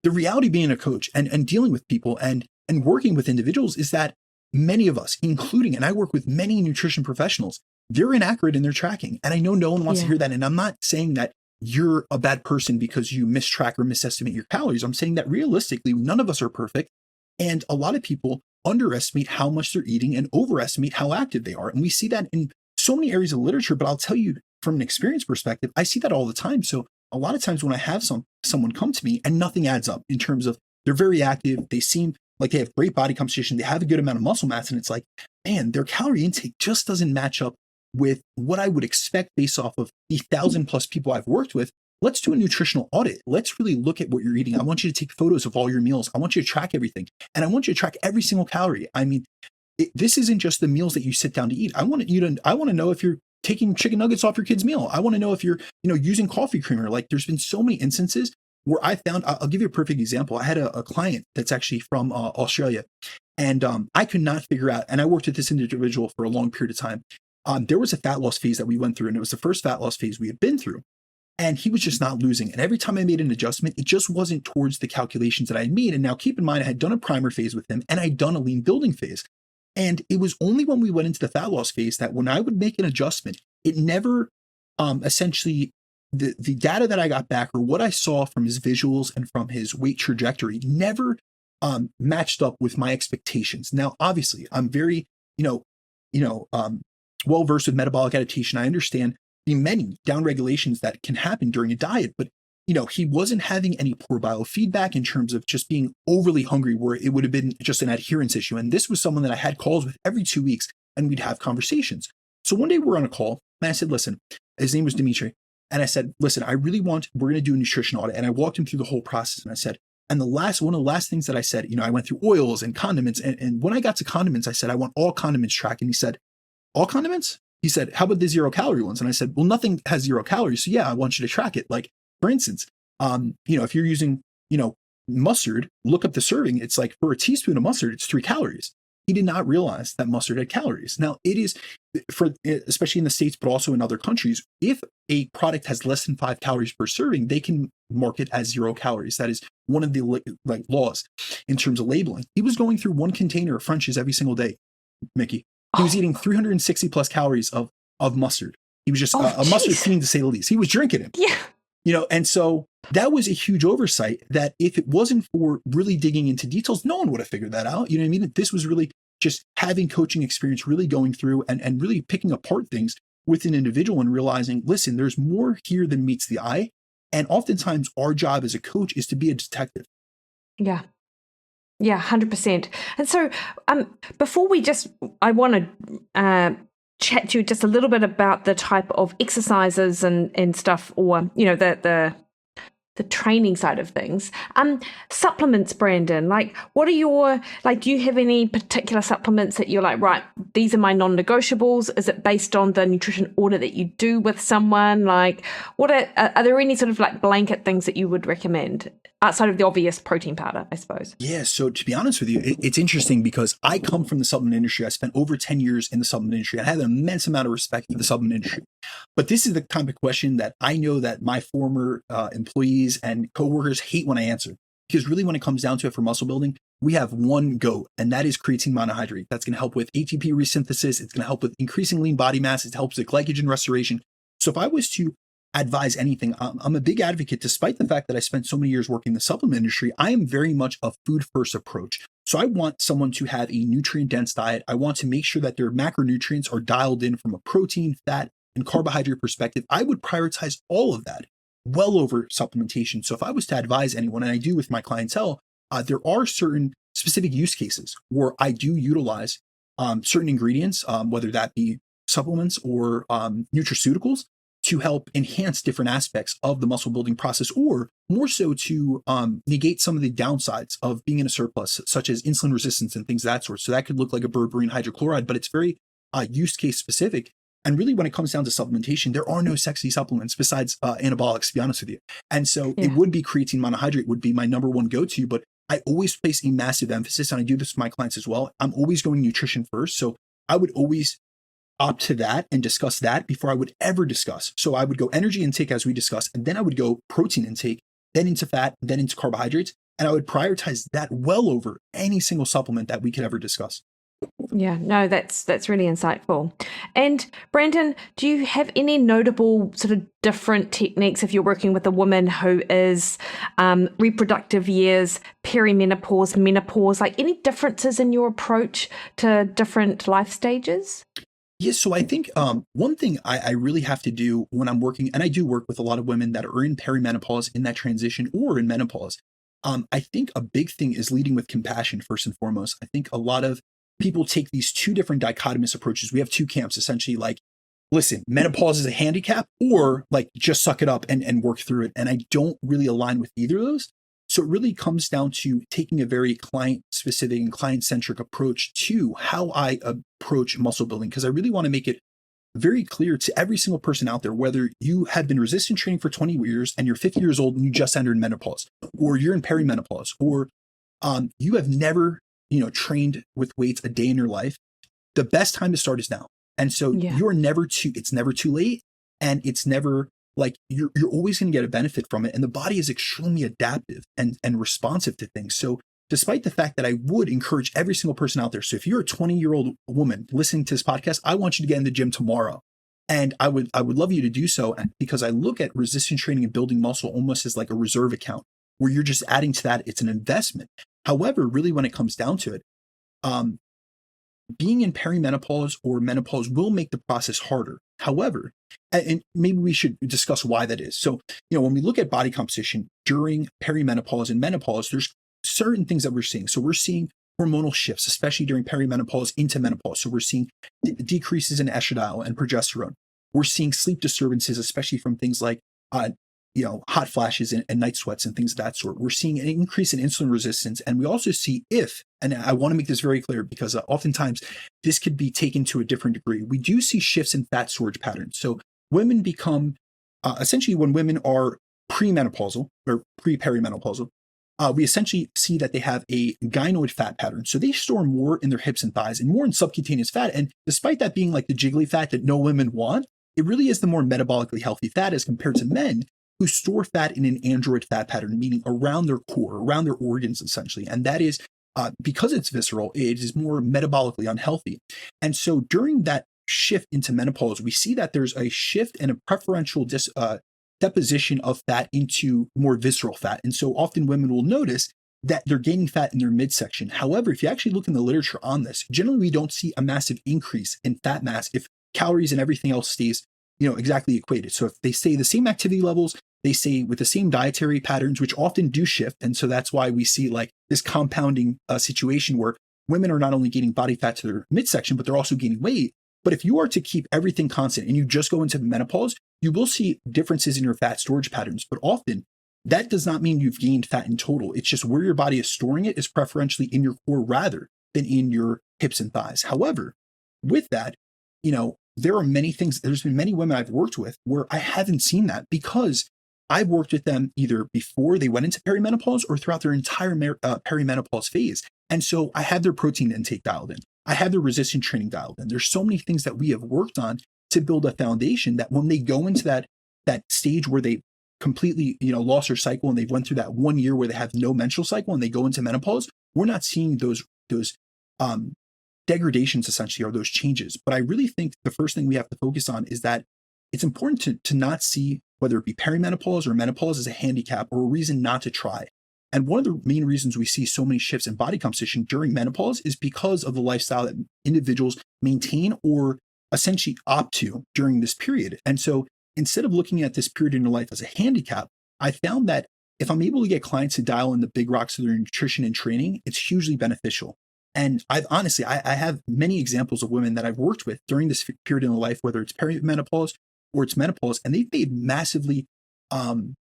reality being a coach and dealing with people and working with individuals, is that many of us, including, and I work with many nutrition professionals, they're inaccurate in their tracking. And I know no one wants to hear that. And I'm not saying that you're a bad person because you mistrack or misestimate your calories. I'm saying that realistically, none of us are perfect. And a lot of people underestimate how much they're eating and overestimate how active they are. And we see that in so many areas of literature, but I'll tell you from an experience perspective, I see that all the time. So a lot of times when I have someone come to me and nothing adds up in terms of they're very active, they seem like they have great body composition, they have a good amount of muscle mass, and it's like, man, their calorie intake just doesn't match up with what I would expect based off of the 1,000+ people I've worked with. Let's do a nutritional audit. Let's really look at what you're eating. I want you to take photos of all your meals. I want you to track everything. And I want you to track every single calorie. I mean, this isn't just the meals that you sit down to eat. I want to know if you're taking chicken nuggets off your kid's meal. I want to know if you're, using coffee creamer. Like, there's been so many instances where I found, I'll give you a perfect example. I had a client that's actually from Australia, and I could not figure out, and I worked with this individual for a long period of time. There was a fat loss phase that we went through, and it was the first fat loss phase we had been through. And he was just not losing. And every time I made an adjustment, it just wasn't towards the calculations that I had made. And now keep in mind, I had done a primer phase with him and I'd done a lean building phase. And it was only when we went into the fat loss phase that when I would make an adjustment, it never essentially the data that I got back, or what I saw from his visuals and from his weight trajectory, never matched up with my expectations. Now, obviously, I'm very, well versed with metabolic adaptation. I understand the many down regulations that can happen during a diet, but he wasn't having any poor biofeedback in terms of just being overly hungry, where it would have been just an adherence issue. And this was someone that I had calls with every 2 weeks, and we'd have conversations. So one day we're on a call, and I said, listen, his name was Dimitri. And I said, listen, we're going to do a nutrition audit. And I walked him through the whole process. And I said, and one of the last things that I said, I went through oils and condiments. And when I got to condiments, I said, I want all condiments tracked. And he said, all condiments? He said, how about the 0 calorie ones? And I said, well, nothing has 0 calories. So yeah, I want you to track it. Like, for instance, if you're using, mustard, look up the serving. It's like, for a teaspoon of mustard, it's 3 calories. He did not realize that mustard had calories. Now, it is, especially in the States, but also in other countries, if a product has less than 5 calories per serving, they can mark it as 0 calories. That is one of the laws in terms of labeling. He was going through 1 container of French's every single day, Mikki. He was eating 360 plus calories of mustard. He was just a mustard fiend, to say the least. He was drinking it. Yeah. And so that was a huge oversight that if it wasn't for really digging into details, no one would have figured that out. You know what I mean? This was really just having coaching experience, really going through and really picking apart things with an individual and realizing, listen, there's more here than meets the eye. And oftentimes our job as a coach is to be a detective. Yeah. Yeah, 100%. And so before I want to chat to you just a little bit about the type of exercises and stuff, or, the training side of things. Supplements, Brandon, what are do you have any particular supplements that you're like, right, these are my non-negotiables? Is it based on the nutrition audit that you do with someone? What are there any sort of blanket things that you would recommend outside of the obvious protein powder, I suppose? Yeah. So to be honest with you, it's interesting because I come from the supplement industry. I spent over 10 years in the supplement industry. I have an immense amount of respect for the supplement industry, but this is the kind of question that I know that my former employees and coworkers hate when I answer, because really when it comes down to it for muscle building, we have one go, and that is creatine monohydrate. That's going to help with ATP resynthesis. It's going to help with increasing lean body mass. It helps with glycogen restoration. So if I was to advise anything, I'm a big advocate, despite the fact that I spent so many years working in the supplement industry, I am very much a food first approach. So I want someone to have a nutrient dense diet. I want to make sure that their macronutrients are dialed in from a protein, fat, and carbohydrate perspective. I would prioritize all of that well over supplementation. So if I was to advise anyone, and I do with my clientele, there are certain specific use cases where I do utilize certain ingredients, whether that be supplements or nutraceuticals, to help enhance different aspects of the muscle building process, or more so to negate some of the downsides of being in a surplus, such as insulin resistance and things of that sort. So that could look like a berberine hydrochloride, but it's very use case specific. And really, when it comes down to supplementation, there are no sexy supplements besides anabolics, to be honest with you. And so it would be creatine monohydrate would be my number one go-to, but I always place a massive emphasis, and I do this with my clients as well. I'm always going nutrition first. So I would always opt to that and discuss that before I would ever discuss. So I would go energy intake as we discussed, and then I would go protein intake, then into fat, then into carbohydrates. And I would prioritize that well over any single supplement that we could ever discuss. Yeah, no, that's really insightful. And Brandon, do you have any notable sort of different techniques if you're working with a woman who is reproductive years, perimenopause, menopause, like any differences in your approach to different life stages? Yes, so I think one thing I really have to do when I'm working, and I do work with a lot of women that are in perimenopause, in that transition, or in menopause. I think a big thing is leading with compassion first and foremost. I think a lot of people take these two different dichotomous approaches. We have two camps, essentially, like, listen, menopause is a handicap, or like just suck it up and work through it. And I don't really align with either of those. So it really comes down to taking a very client specific and client centric approach to how I approach muscle building, because I really want to make it very clear to every single person out there, whether you have been resistance training for 20 years and you're 50 years old and you just entered menopause, or you're in perimenopause, or you have never trained with weights a day in your life. The best time to start is now. And so it's never too late, and it's never like you're always going to get a benefit from it. And the body is extremely adaptive and responsive to things. So despite the fact that I would encourage every single person out there. So if you're a 20-year-old woman listening to this podcast, I want you to get in the gym tomorrow. And I would love you to do so, because I look at resistance training and building muscle almost as like a reserve account where you're just adding to that. It's an investment. However, really, when it comes down to it, being in perimenopause or menopause will make the process harder. However, and maybe we should discuss why that is. So, when we look at body composition during perimenopause and menopause, there's certain things that we're seeing. So we're seeing hormonal shifts, especially during perimenopause into menopause. So we're seeing decreases in estradiol and progesterone. We're seeing sleep disturbances, especially from things like hot flashes and night sweats and things of that sort. We're seeing an increase in insulin resistance. And we also see and I want to make this very clear, because oftentimes this could be taken to a different degree. We do see shifts in fat storage patterns. So women become, essentially when women are premenopausal or pre-perimenopausal, we essentially see that they have a gynoid fat pattern. So they store more in their hips and thighs and more in subcutaneous fat. And despite that being like the jiggly fat that no women want, it really is the more metabolically healthy fat as compared to men who store fat in an android fat pattern, meaning around their core, around their organs, essentially. And that is because it's visceral, it is more metabolically unhealthy. And so during that shift into menopause, we see that there's a shift and a preferential deposition of fat into more visceral fat. And so often women will notice that they're gaining fat in their midsection. However, if you actually look in the literature on this, generally we don't see a massive increase in fat mass if calories and everything else stays exactly equated. So if they stay the same activity levels, they stay with the same dietary patterns, which often do shift. And so that's why we see like this compounding situation where women are not only gaining body fat to their midsection, but they're also gaining weight. But if you are to keep everything constant and you just go into menopause, you will see differences in your fat storage patterns. But often that does not mean you've gained fat in total. It's just where your body is storing it is preferentially in your core rather than in your hips and thighs. However, with that, there are many things. There's been many women I've worked with where I haven't seen that, because I've worked with them either before they went into perimenopause or throughout their entire perimenopause phase. And so I have their protein intake dialed in. I have their resistance training dialed in. There's so many things that we have worked on to build a foundation that when they go into that stage where they completely, lost their cycle and they've went through that 1 year where they have no menstrual cycle and they go into menopause, we're not seeing those degradations essentially, or those changes. But I really think the first thing we have to focus on is that it's important to not see whether it be perimenopause or menopause as a handicap or a reason not to try. And one of the main reasons we see so many shifts in body composition during menopause is because of the lifestyle that individuals maintain or essentially opt to during this period. And so instead of looking at this period in your life as a handicap, I found that if I'm able to get clients to dial in the big rocks of their nutrition and training, it's hugely beneficial. And I've honestly, I have many examples of women that I've worked with during this period in their life, whether it's perimenopause or it's menopause, and they've made massively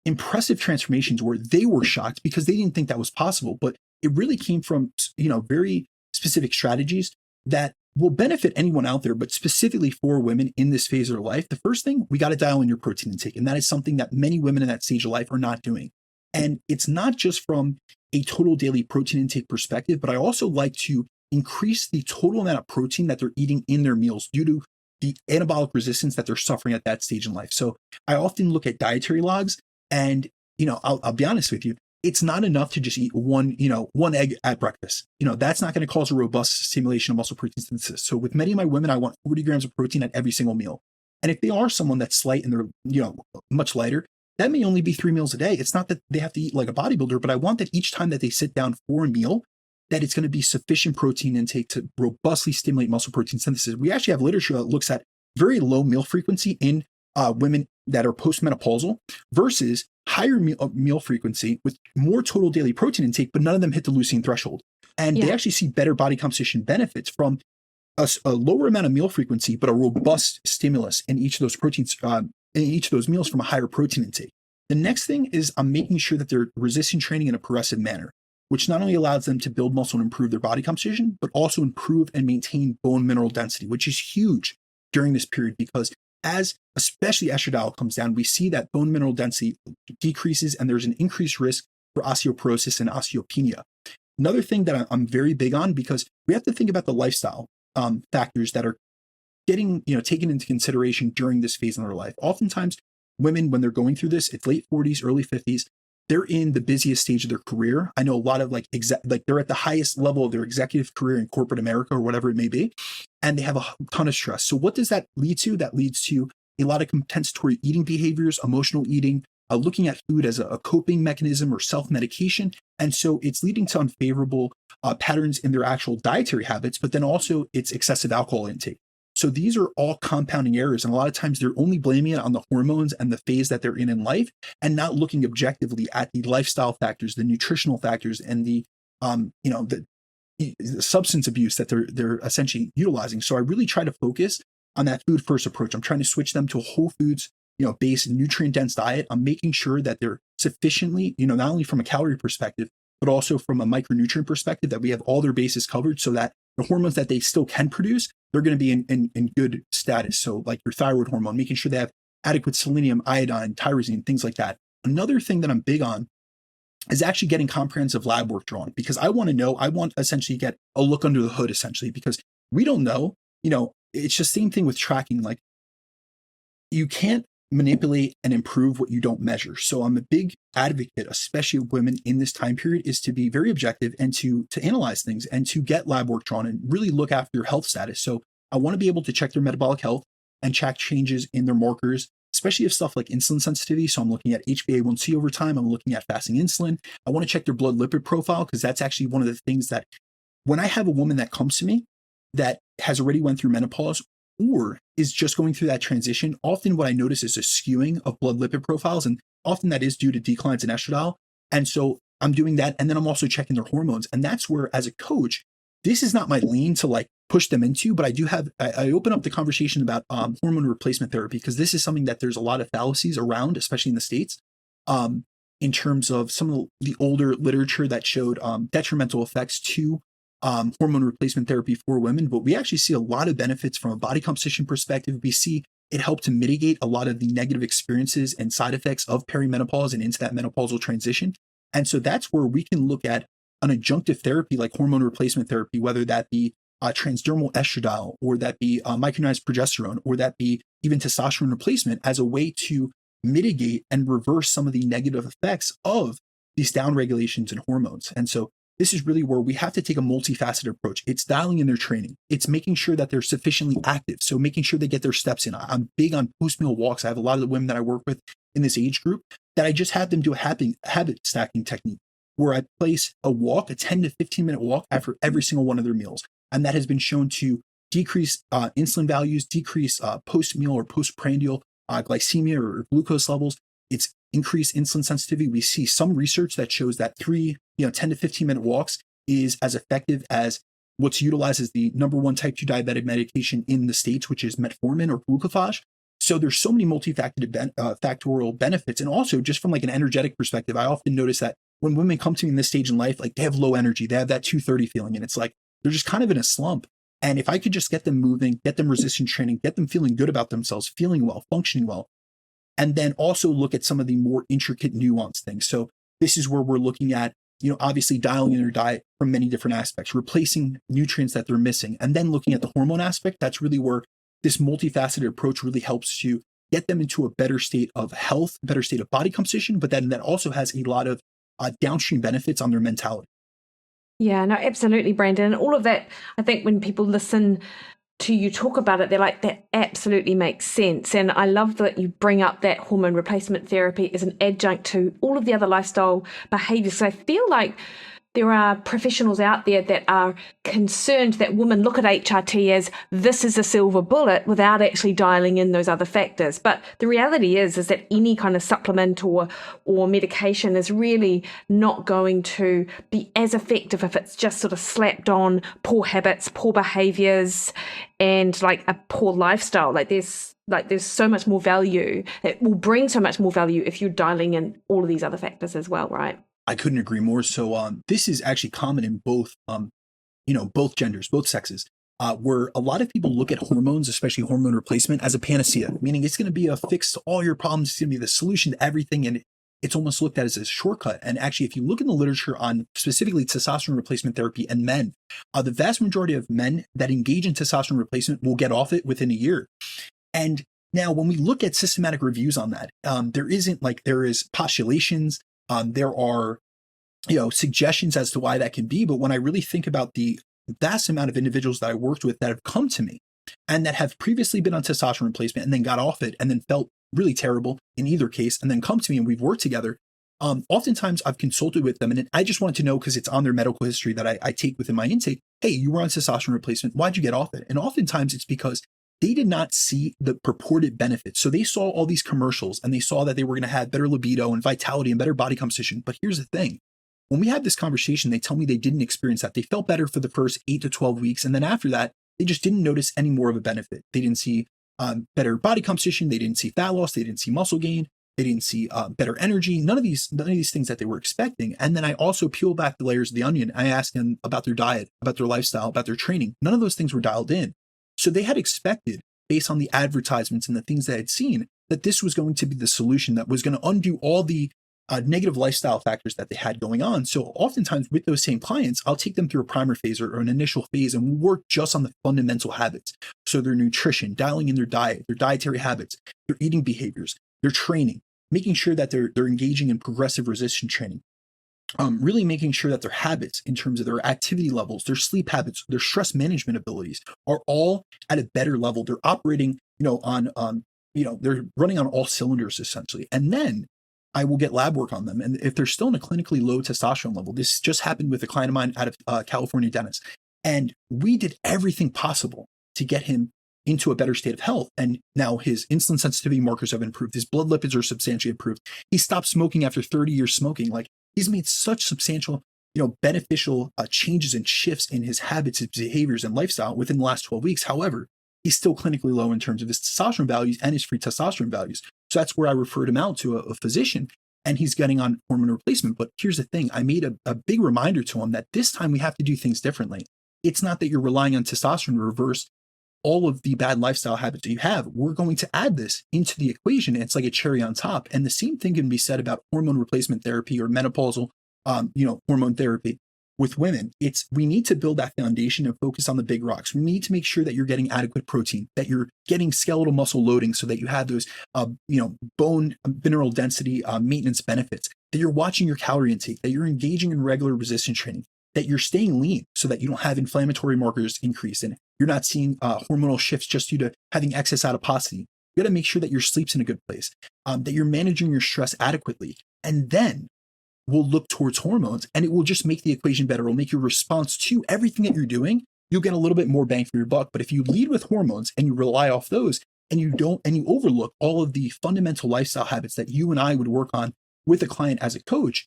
impressive transformations where they were shocked because they didn't think that was possible. But it really came from, very specific strategies that will benefit anyone out there, but specifically for women in this phase of their life. The first thing, we got to dial in your protein intake. And that is something that many women in that stage of life are not doing. And it's not just from a total daily protein intake perspective, but I also like to increase the total amount of protein that they're eating in their meals due to the anabolic resistance that they're suffering at that stage in life. So I often look at dietary logs and, I'll be honest with you, it's not enough to just eat one egg at breakfast. That's not going to cause a robust stimulation of muscle protein synthesis. So with many of my women, I want 40 grams of protein at every single meal. And if they are someone that's slight and they're, much lighter, that may only be 3 meals a day. It's not that they have to eat like a bodybuilder, but I want that each time that they sit down for a meal, that it's going to be sufficient protein intake to robustly stimulate muscle protein synthesis. We actually have literature that looks at very low meal frequency in women that are postmenopausal versus higher meal frequency with more total daily protein intake, but none of them hit the leucine threshold. And they actually see better body composition benefits from a lower amount of meal frequency, but a robust stimulus in each of those proteins, in each of those meals from a higher protein intake. The next thing is I'm making sure that they're resistance training in a progressive manner, which not only allows them to build muscle and improve their body composition, but also improve and maintain bone mineral density, which is huge during this period because as especially estradiol comes down, we see that bone mineral density decreases and there's an increased risk for osteoporosis and osteopenia. Another thing that I'm very big on, because we have to think about the lifestyle factors that are getting, taken into consideration during this phase in their life. Oftentimes, women, when they're going through this, it's late 40s, early 50s, they're in the busiest stage of their career. I know a lot of they're at the highest level of their executive career in corporate America or whatever it may be, and they have a ton of stress. So what does that lead to? That leads to a lot of compensatory eating behaviors, emotional eating, looking at food as a coping mechanism or self-medication. And so it's leading to unfavorable patterns in their actual dietary habits, but then also it's excessive alcohol intake. So these are all compounding errors. And a lot of times they're only blaming it on the hormones and the phase that they're in life and not looking objectively at the lifestyle factors, the nutritional factors, and the substance abuse that they're essentially utilizing. So I really try to focus on that food first approach. I'm trying to switch them to a whole foods, based nutrient dense diet. I'm making sure that they're sufficiently, not only from a calorie perspective, but also from a micronutrient perspective, that we have all their bases covered so that the hormones that they still can produce, they're going to be in good status. So like your thyroid hormone, making sure they have adequate selenium, iodine, tyrosine, things like that. Another thing that I'm big on is actually getting comprehensive lab work drawn, because I want to essentially get a look under the hood, essentially, because we don't know, it's just the same thing with tracking. Like you can't manipulate and improve what you don't measure. So I'm a big advocate, especially of women in this time period, is to be very objective and to analyze things and to get lab work drawn and really look after your health status. So I want to be able to check their metabolic health and check changes in their markers, especially if stuff like insulin sensitivity. So I'm looking at HbA1c over time. I'm looking at fasting insulin. I want to check their blood lipid profile, because that's actually one of the things that when I have a woman that comes to me that has already went through menopause or is just going through that transition, often what I notice is a skewing of blood lipid profiles. And often that is due to declines in estradiol. And so I'm doing that. And then I'm also checking their hormones. And that's where, as a coach, this is not my lane to like push them into, but I open up the conversation about hormone replacement therapy, because this is something that there's a lot of fallacies around, especially in the States, in terms of some of the older literature that showed detrimental effects to hormone replacement therapy for women. But we actually see a lot of benefits from a body composition perspective. We see it helped to mitigate a lot of the negative experiences and side effects of perimenopause and into that menopausal transition. And so that's where we can look at an adjunctive therapy like hormone replacement therapy, whether that be transdermal estradiol, or that be micronized progesterone, or that be even testosterone replacement, as a way to mitigate and reverse some of the negative effects of these downregulations in hormones. And so this is really where we have to take a multifaceted approach. It's dialing in their training. It's making sure that they're sufficiently active. So making sure they get their steps in. I'm big on post-meal walks. I have a lot of the women that I work with in this age group that I just have them do a habit stacking technique. where I place a 10 to 15 minute walk after every single one of their meals. And that has been shown to decrease insulin values, decrease post-meal or postprandial glycemia or glucose levels. It's increased insulin sensitivity. We see some research that shows that 10 to 15 minute walks is as effective as what's utilized as the number one type 2 diabetic medication in the States, which is metformin or glucophage. So there's so many multifactorial benefits. And also just from like an energetic perspective, I often notice that when women come to me in this stage in life, like they have low energy, they have that 230 feeling, and it's like they're just kind of in a slump. And if I could just get them moving, get them resistance training, get them feeling good about themselves, feeling well, functioning well, and then also look at some of the more intricate nuanced things. So this is where we're looking at, obviously dialing in their diet from many different aspects, replacing nutrients that they're missing, and then looking at the hormone aspect. That's really where this multifaceted approach really helps to get them into a better state of health, better state of body composition, but then that also has a lot of downstream benefits on their mentality. Yeah, no, absolutely, Brandon. And all of that, I think when people listen to you talk about it, they're like, that absolutely makes sense. And I love that you bring up that hormone replacement therapy as an adjunct to all of the other lifestyle behaviors. So I feel like there are professionals out there that are concerned that women look at HRT as this is a silver bullet without actually dialing in those other factors. But the reality is that any kind of supplement or medication is really not going to be as effective if it's just sort of slapped on poor habits, poor behaviors, and like a poor lifestyle. There's so much more value. It will bring so much more value if you're dialing in all of these other factors as well, right? I couldn't agree more. So this is actually common in both, both genders, both sexes, where a lot of people look at hormones, especially hormone replacement, as a panacea, meaning it's going to be a fix to all your problems. It's going to be the solution to everything. And it's almost looked at as a shortcut. And actually, if you look in the literature on specifically testosterone replacement therapy in men, the vast majority of men that engage in testosterone replacement will get off it within a year. And now when we look at systematic reviews on that, there is postulations. There are, suggestions as to why that can be. But when I really think about the vast amount of individuals that I worked with that have come to me and that have previously been on testosterone replacement and then got off it and then felt really terrible in either case, and then come to me and we've worked together, oftentimes I've consulted with them and I just wanted to know, because it's on their medical history that I take within my intake, hey, you were on testosterone replacement. Why'd you get off it? And oftentimes it's because they did not see the purported benefits. So they saw all these commercials and they saw that they were going to have better libido and vitality and better body composition. But here's the thing. When we had this conversation, they tell me they didn't experience that. They felt better for the first 8 to 12 weeks. And then after that, they just didn't notice any more of a benefit. They didn't see better body composition. They didn't see fat loss. They didn't see muscle gain. They didn't see better energy. None of these things that they were expecting. And then I also peel back the layers of the onion. I asked them about their diet, about their lifestyle, about their training. None of those things were dialed in. So they had expected, based on the advertisements and the things they had seen, that this was going to be the solution that was going to undo all the negative lifestyle factors that they had going on. So oftentimes with those same clients, I'll take them through a primer phase or an initial phase, and we'll work just on the fundamental habits. So their nutrition, dialing in their diet, their dietary habits, their eating behaviors, their training, making sure that they're engaging in progressive resistance training. Really making sure that their habits in terms of their activity levels, their sleep habits, their stress management abilities are all at a better level. They're operating, they're running on all cylinders essentially. And then I will get lab work on them. And if they're still in a clinically low testosterone level, this just happened with a client of mine out of California, Dennis. And we did everything possible to get him into a better state of health. And now his insulin sensitivity markers have improved. His blood lipids are substantially improved. He stopped smoking after 30 years smoking. He's made such substantial, beneficial changes and shifts in his habits, his behaviors, and lifestyle within the last 12 weeks. However, he's still clinically low in terms of his testosterone values and his free testosterone values. So that's where I referred him out to a physician, and he's getting on hormone replacement. But here's the thing. I made a big reminder to him that this time we have to do things differently. It's not that you're relying on testosterone to reverse all of the bad lifestyle habits that you have. We're going to add this into the equation. It's like a cherry on top. And the same thing can be said about hormone replacement therapy or menopausal, hormone therapy with women. We need to build that foundation and focus on the big rocks. We need to make sure that you're getting adequate protein, that you're getting skeletal muscle loading so that you have those, bone mineral density maintenance benefits, that you're watching your calorie intake, that you're engaging in regular resistance training, that you're staying lean so that you don't have inflammatory markers increase and you're not seeing hormonal shifts just due to having excess adiposity. You got to make sure that your sleep's in a good place, that you're managing your stress adequately. And then will look towards hormones, and it will just make the equation better. It'll make your response to everything that you're doing. You'll get a little bit more bang for your buck. But if you lead with hormones and you rely off those, and you overlook all of the fundamental lifestyle habits that you and I would work on with a client as a coach,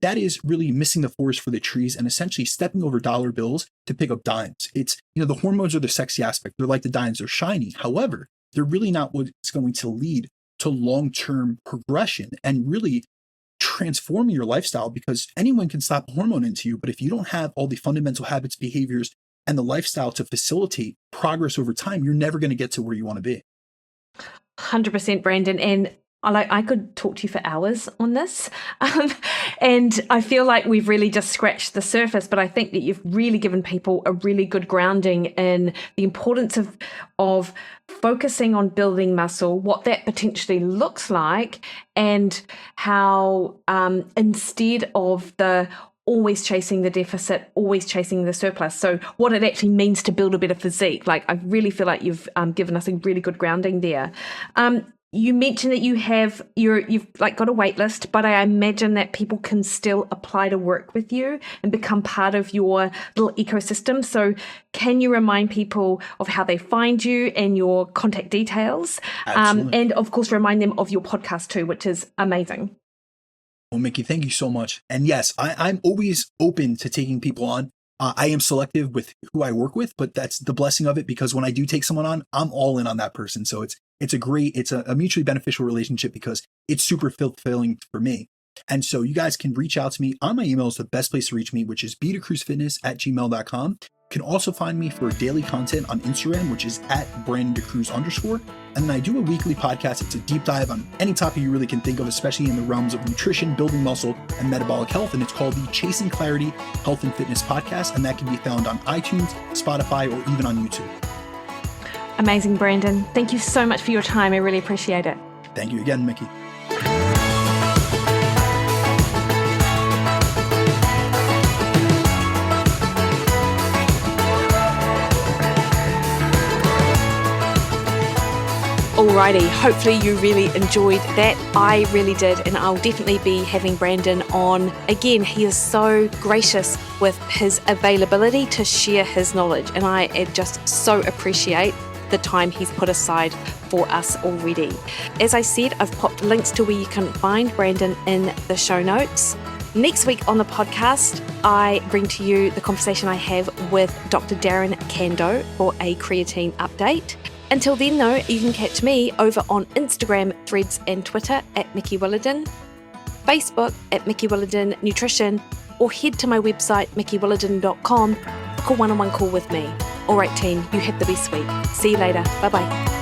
that is really missing the forest for the trees and essentially stepping over dollar bills to pick up dimes. It's, the hormones are the sexy aspect. They're like the dimes, they're shiny. However, they're really not what's going to lead to long-term progression and really transforming your lifestyle, because anyone can slap a hormone into you. But if you don't have all the fundamental habits, behaviors, and the lifestyle to facilitate progress over time, you're never going to get to where you want to be. 100%, Brandon. And I could talk to you for hours on this. And I feel like we've really just scratched the surface, but I think that you've really given people a really good grounding in the importance of focusing on building muscle, what that potentially looks like, and how instead of the always chasing the deficit, always chasing the surplus. So what it actually means to build a better physique. Like, I really feel like you've given us a really good grounding there. You mentioned that you've like got a wait list, but I imagine that people can still apply to work with you and become part of your little ecosystem. So can you remind people of how they find you and your contact details? And of course, remind them of your podcast too, which is amazing. Well, Mikki, thank you so much. And yes, I'm always open to taking people on. I am selective with who I work with, but that's the blessing of it, because when I do take someone on, I'm all in on that person. So it's a mutually beneficial relationship, because it's super fulfilling for me. And so you guys can reach out to me on my email. Is the best place to reach me, which is bdacruzfitness@gmail.com. You can also find me for daily content on Instagram, which is @BrandonDaCruz_. And then I do a weekly podcast. It's a deep dive on any topic you really can think of, especially in the realms of nutrition, building muscle, and metabolic health. And it's called the Chasing Clarity Health and Fitness Podcast. And that can be found on iTunes, Spotify, or even on YouTube. Amazing, Brandon. Thank you so much for your time. I really appreciate it. Thank you again, Mikki. Alrighty, hopefully you really enjoyed that. I really did, and I'll definitely be having Brandon on again. He is so gracious with his availability to share his knowledge, and I just so appreciate the time he's put aside for us already. As I said, I've popped links to where you can find Brandon in the show notes. Next week on the podcast, I bring to you the conversation I have with Dr. Darren Kando for a creatine update. Until then, though, you can catch me over on Instagram, Threads, and Twitter @Mikki Williden, Facebook @Mikki Williden Nutrition, or head to my website, MikkiWilliden.com, book a one-on-one call with me. All right, team, you have the best week. See you later. Bye-bye.